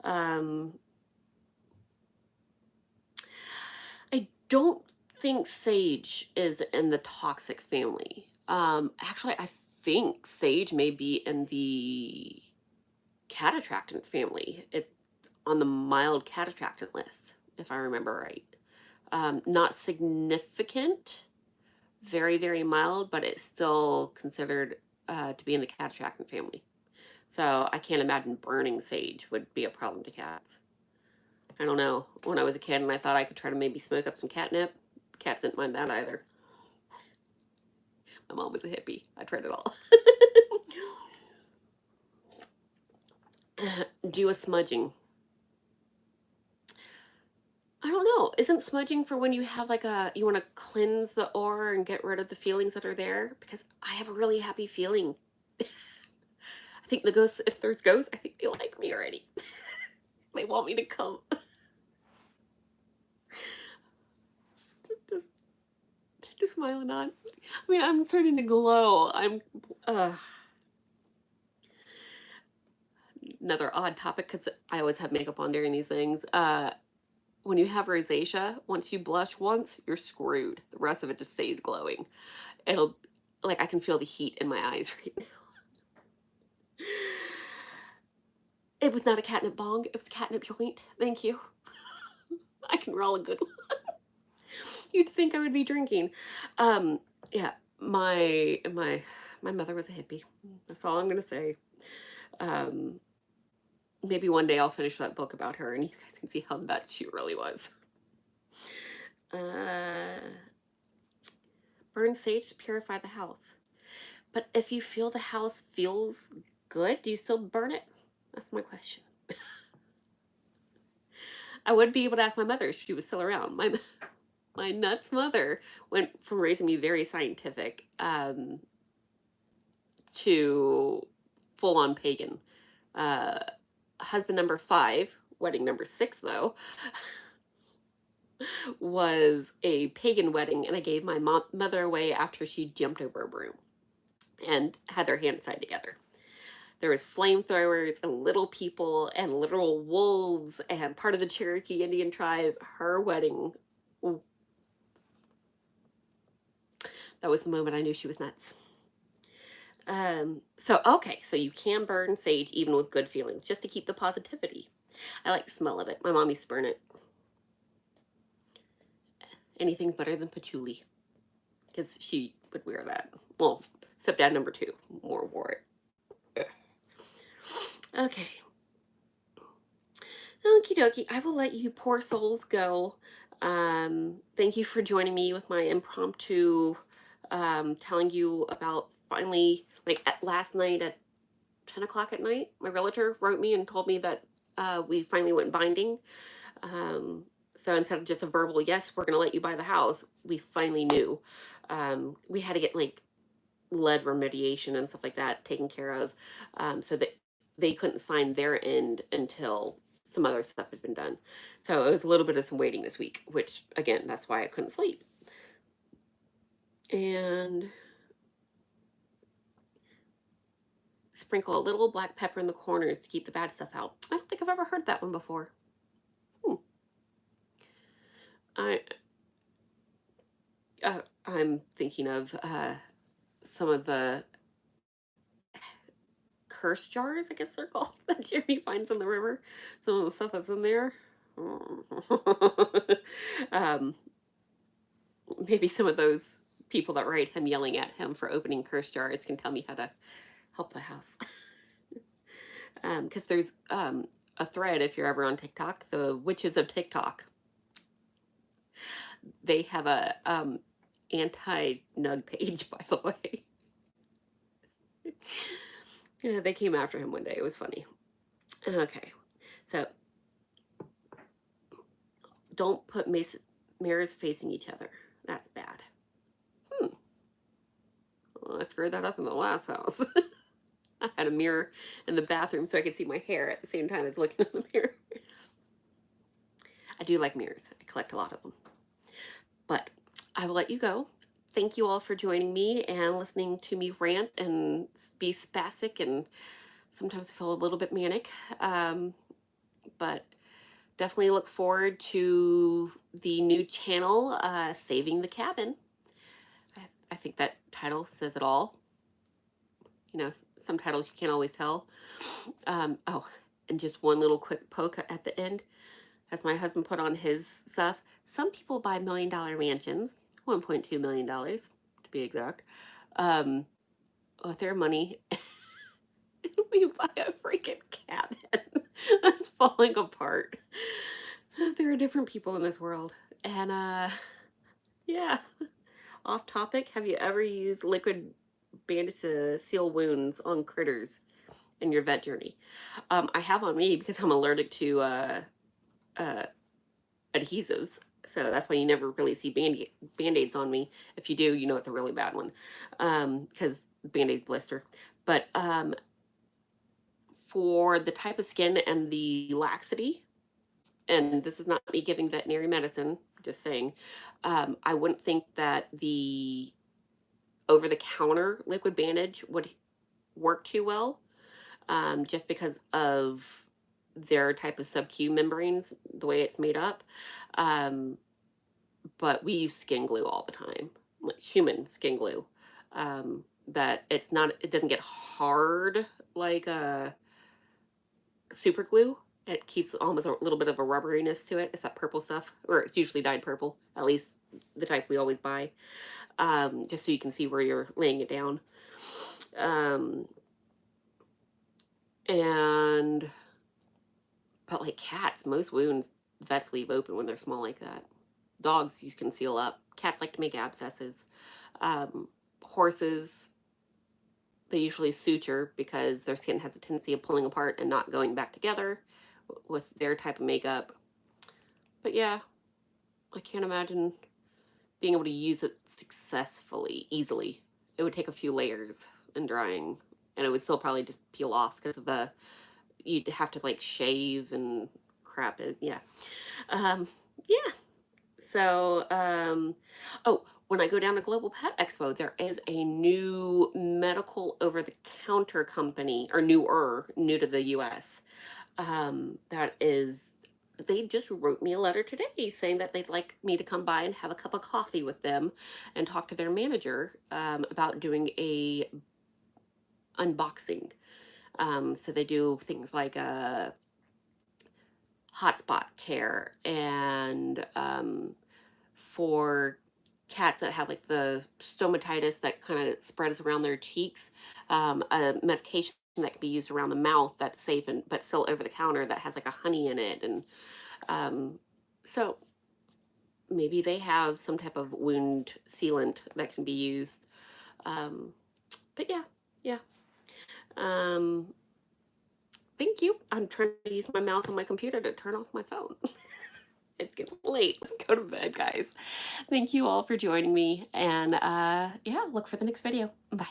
Um, I don't think sage is in the toxic family. Actually, I think sage may be in the cat attractant family. It's on the mild cat attractant list, if I remember right. Not significant, very, very mild, but it's still considered to be in the cat attractant family. So I can't imagine burning sage would be a problem to cats. I don't know. When I was a kid and I thought I could try to maybe smoke up some catnip, cats didn't mind that either. My mom was a hippie. I tried it all. Do a smudging. I don't know. Isn't smudging for when you have like you want to cleanse the aura and get rid of the feelings that are there? Because I have a really happy feeling. I think the ghosts, if there's ghosts, I think they like me already. They want me to come. Just Just smiling on. I mean, I'm starting to glow. Uh, Another odd topic because I always have makeup on during these things. When you have rosacea, once you blush once, you're screwed. The rest of it just stays glowing. It'll, like, I can feel the heat in my eyes right now. It was not a catnip bong. It was a catnip joint. Thank you. I can roll a good one. You'd think I would be drinking. Um, yeah, my mother was a hippie. That's all I'm gonna say. Um, Maybe one day I'll finish that book about her, and you guys can see how nuts she really was. Uh, Burn sage to purify the house. But if you feel the house feels good, do you still burn it? That's my question. I would be able to ask my mother if she was still around. My nuts mother went from raising me very scientific to full on pagan. Uh, Husband number 5, wedding number 6 though, was a pagan wedding, and I gave my mother away after she jumped over a broom and had their hands tied together. There was flamethrowers and little people and literal wolves and part of the Cherokee Indian tribe. Her wedding, that was the moment I knew she was nuts. Okay, so you can burn sage even with good feelings, just to keep the positivity. I like the smell of it. My mom used to burn it. Anything's better than patchouli, because she would wear that. Well, stepdad number 2 more wore it. Okay. Okie dokie. I will let you poor souls go. Thank you for joining me with my impromptu telling you about finally, like last night at 10 o'clock at night, my realtor wrote me and told me that we finally went binding. So instead of just a verbal, yes, we're going to let you buy the house, we finally knew. We had to get like lead remediation and stuff like that taken care of, so that they couldn't sign their end until some other stuff had been done. So it was a little bit of some waiting this week, which again, that's why I couldn't sleep. And sprinkle a little black pepper in the corners to keep the bad stuff out. I don't think I've ever heard that one before. I I'm thinking of some of the curse jars, I guess they're called, that Jeremy finds in the river. Some of the stuff that's in there. um, Maybe some of those people that write him yelling at him for opening curse jars can tell me how to help the house. Because there's a thread, if you're ever on TikTok, the witches of TikTok. They have a anti-nug page, by the way. Yeah, they came after him one day. It was funny. Okay, so don't put mirrors facing each other. That's bad. Well, I screwed that up in the last house. I had a mirror in the bathroom so I could see my hair at the same time as looking in the mirror. I do like mirrors. I collect a lot of them. But I will let you go. Thank you all for joining me and listening to me rant and be spastic and sometimes feel a little bit manic. But definitely look forward to the new channel, Saving the Cabin. I think that title says it all. You know, some titles you can't always tell. Oh, and just one little quick poke at the end, as my husband put on his stuff. Some people buy $1 million mansions, $1.2 million to be exact, with their money. We buy a freaking cabin that's falling apart. There are different people in this world. And yeah, off topic, have you ever used liquid bandage to seal wounds on critters in your vet journey? I have on me because I'm allergic to adhesives. So that's why you never really see band-aids on me. If you do, you know it's a really bad one, because band-aids blister. But for the type of skin and the laxity, and this is not me giving veterinary medicine, Just saying. I wouldn't think that the over the counter liquid bandage would work too well, just because of their type of sub-Q membranes, the way it's made up. Um, but we use skin glue all the time, like human skin glue. That it's not, it doesn't get hard like super glue. It keeps almost a little bit of a rubberiness to it. It's that purple stuff, or it's usually dyed purple, at least the type we always buy, just so you can see where you're laying it down. Um, and but like cats, most wounds vets leave open when they're small like that. Dogs you can seal up. Cats like to make abscesses. Horses, they usually suture because their skin has a tendency of pulling apart and not going back together with their type of makeup. But yeah, I can't imagine being able to use it successfully, easily. It would take a few layers and drying, and it would still probably just peel off because of the, you'd have to like shave and crap it. Yeah. Um, yeah. So, oh, when I go down to Global Pet Expo, there is a new medical over the counter company, or new to the US. That is, they just wrote me a letter today saying that they'd like me to come by and have a cup of coffee with them and talk to their manager, about doing a unboxing. So they do things like hotspot care and, for cats that have like the stomatitis that kind of spreads around their cheeks, a medication that can be used around the mouth that's safe and but still over the counter that has like a honey in it. And so maybe they have some type of wound sealant that can be used. um, but yeah, yeah. um, Thank you. I'm trying to use my mouse on my computer to turn off my phone. It's getting late. Let's go to bed, guys. Thank you all for joining me. And yeah, look for the next video. Bye.